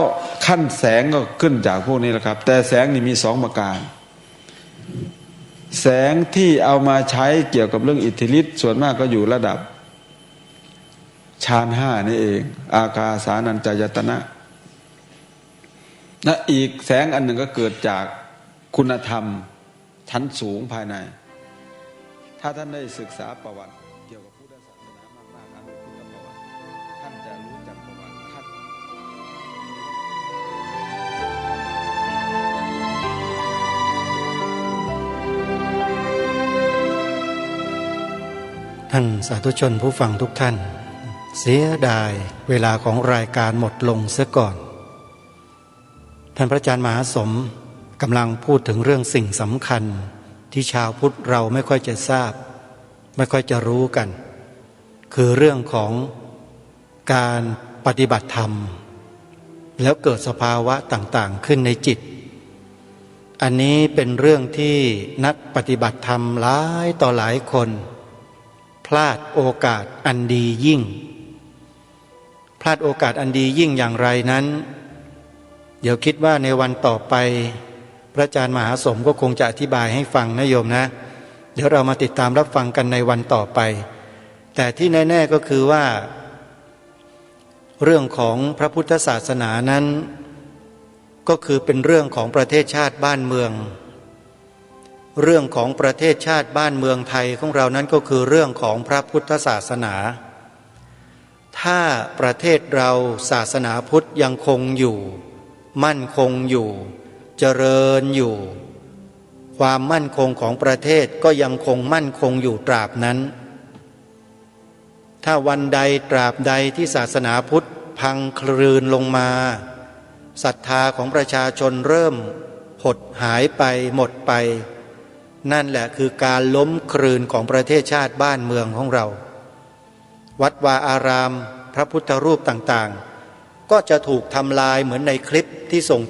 ขั้นแสงก็ขึ้นจากพวกนี้แหละครับแต่แสงนี่มี2 ประการแสงที่เอามาใช้เกี่ยวกับเรื่องอิทธิฤทธิ์ส่วนมากก็อยู่ระดับฌาน 5นี่เองอากาสานัญจายตนะและอีกแสงอันหนึ่งก็เกิดจากคุณธรรมชั้นสูงภายในถ้าท่านได้ศึกษาประวัติเกี่ยวกับพุทธศาสนามากๆอันพุทธประวัติท่านจะรู้จักประวัติท่านสาธุชนผู้ฟังทุกท่านเสียดายเวลาของรายการหมดลงเสียก่อนท่านพระอาจารย์มหาสมกำลังพูดถึงเรื่องสิ่งสำคัญที่ชาวพุทธเราไม่ค่อยจะทราบไม่ค่อยจะรู้กันคือเรื่องของการปฏิบัติธรรมแล้วเกิดสภาวะต่างๆขึ้นในจิตอันนี้เป็นเรื่องที่นักปฏิบัติธรรมหลายต่อหลายคนพลาดโอกาสอันดียิ่งพลาดโอกาสอันดียิ่งอย่างไรนั้นเดี๋ยวคิดว่าในวันต่อไปพระอาจารย์มหาสมก็คงจะอธิบายให้ฟังนะโยมนะเดี๋ยวเรามาติดตามรับฟังกันในวันต่อไปแต่ที่แน่ๆก็คือว่าเรื่องของพระพุทธศาสนานั้นก็คือเป็นเรื่องของประเทศชาติบ้านเมืองเรื่องของประเทศชาติบ้านเมืองไทยของเรานั้นก็คือเรื่องของพระพุทธศาสนาถ้าประเทศเราศาสนาพุทธยังคงอยู่มั่นคงอยู่เจริญอยู่ความมั่นคงของประเทศก็ยังคงมั่นคงอยู่ตราบนั้นถ้าวันใดตราบใดที่ศาสนาพุทธพังคลืนลงมาศรัทธาของประชาชนเริ่มหดหายไปหมดไปนั่นแหละคือการล้มคลืนของประเทศชาติบ้านเมืองของเราวัดวาอารามพระพุทธรูปต่างๆก็จะถูกทำลายเหมือนในคลิปที่ส่ง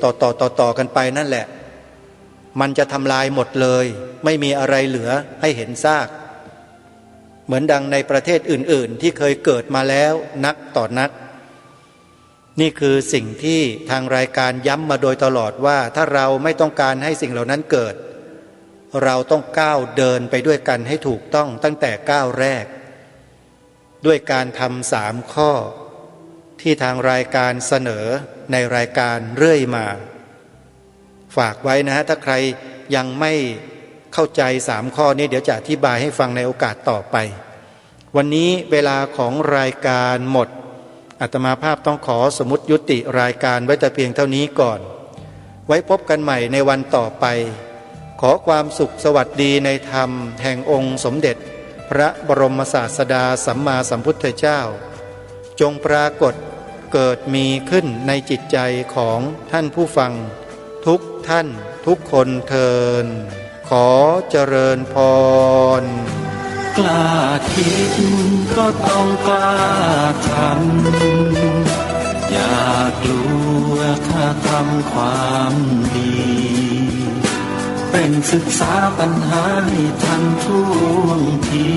ต่อกันไปนั่นแหละมันจะทำลายหมดเลยไม่มีอะไรเหลือให้เห็นซากเหมือนดังในประเทศอื่นๆที่เคยเกิดมาแล้วนักต่อนักนี่คือสิ่งที่ทางรายการย้ำมาโดยตลอดว่าถ้าเราไม่ต้องการให้สิ่งเหล่านั้นเกิดเราต้องก้าวเดินไปด้วยกันให้ถูกต้องตั้งแต่ก้าวแรกด้วยการทำ3 ข้อที่ทางรายการเสนอในรายการเรื่อยมาฝากไว้นะฮะถ้าใครยังไม่เข้าใจ3 ข้อนี้เดี๋ยวจะอธิบายให้ฟังในโอกาสต่อไปวันนี้เวลาของรายการหมดอาตมาภาพต้องขอสมมุติยุติรายการไว้แต่เพียงเท่านี้ก่อนไว้พบกันใหม่ในวันต่อไปขอความสุขสวัสดีในธรรมแห่งองค์สมเด็จพระบรมศาสดาสัมมาสัมพุทธเจ้าจงปรากฏเกิดมีขึ้นในจิตใจของท่านผู้ฟังทุกท่านทุกคนเทินขอเจริญพรกล้าคิดก็ต้องกล้าทำอย่ากลัวถ้าทำความดีเป็นศึกษาปัญหาให้ทันท่วงที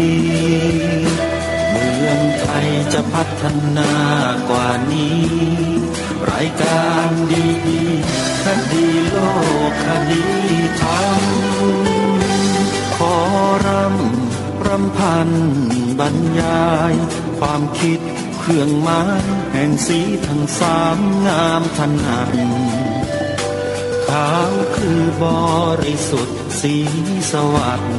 เมืองไทยจะพัฒนากว่านี้รายการดีคดีโลกคดีธรรมขอรำพันบรรยายความคิดเครื่องหมายแห่งสีทั้ง3งามถนัดขาวคือบริสุทธิ์สีสวัสดิ์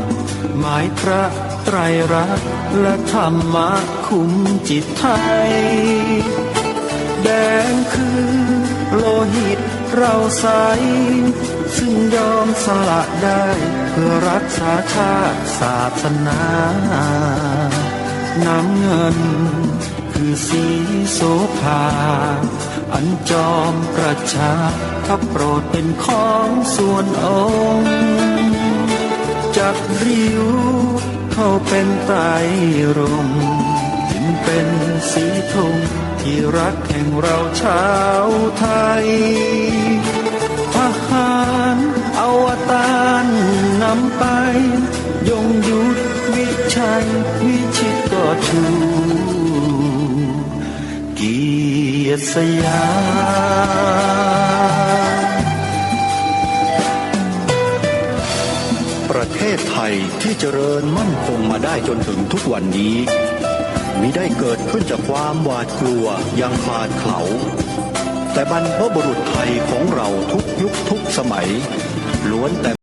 หมายพระไตรรัตน์และธรรมะคุ้มจิตไทยแดงคือโลหิตเราใสซึ่งยอมสละได้เพื่อรักษาชาติศาสนา น้ำเงิน คือสีโสภา อันจอมประชาถ้าโปรดเป็นของส่วนองค์ จากริ้วเข้าเป็นไตรรงค์จึงเป็นสีธงที่รักแห่งเราชาวไทย ทหารอวตารนำไป ยงยุทธวิชัยวิชิตก็ชูเกียรติสยาม ประเทศไทยที่เจริญมั่นคงมาได้จนถึงทุกวันนี้มิได้เกิดขึ้นจากความหวาดกลัวอย่างคลาดเขลาแต่บรรพบุรุษไทยของเราทุกยุคทุกสมัยล้วนแต่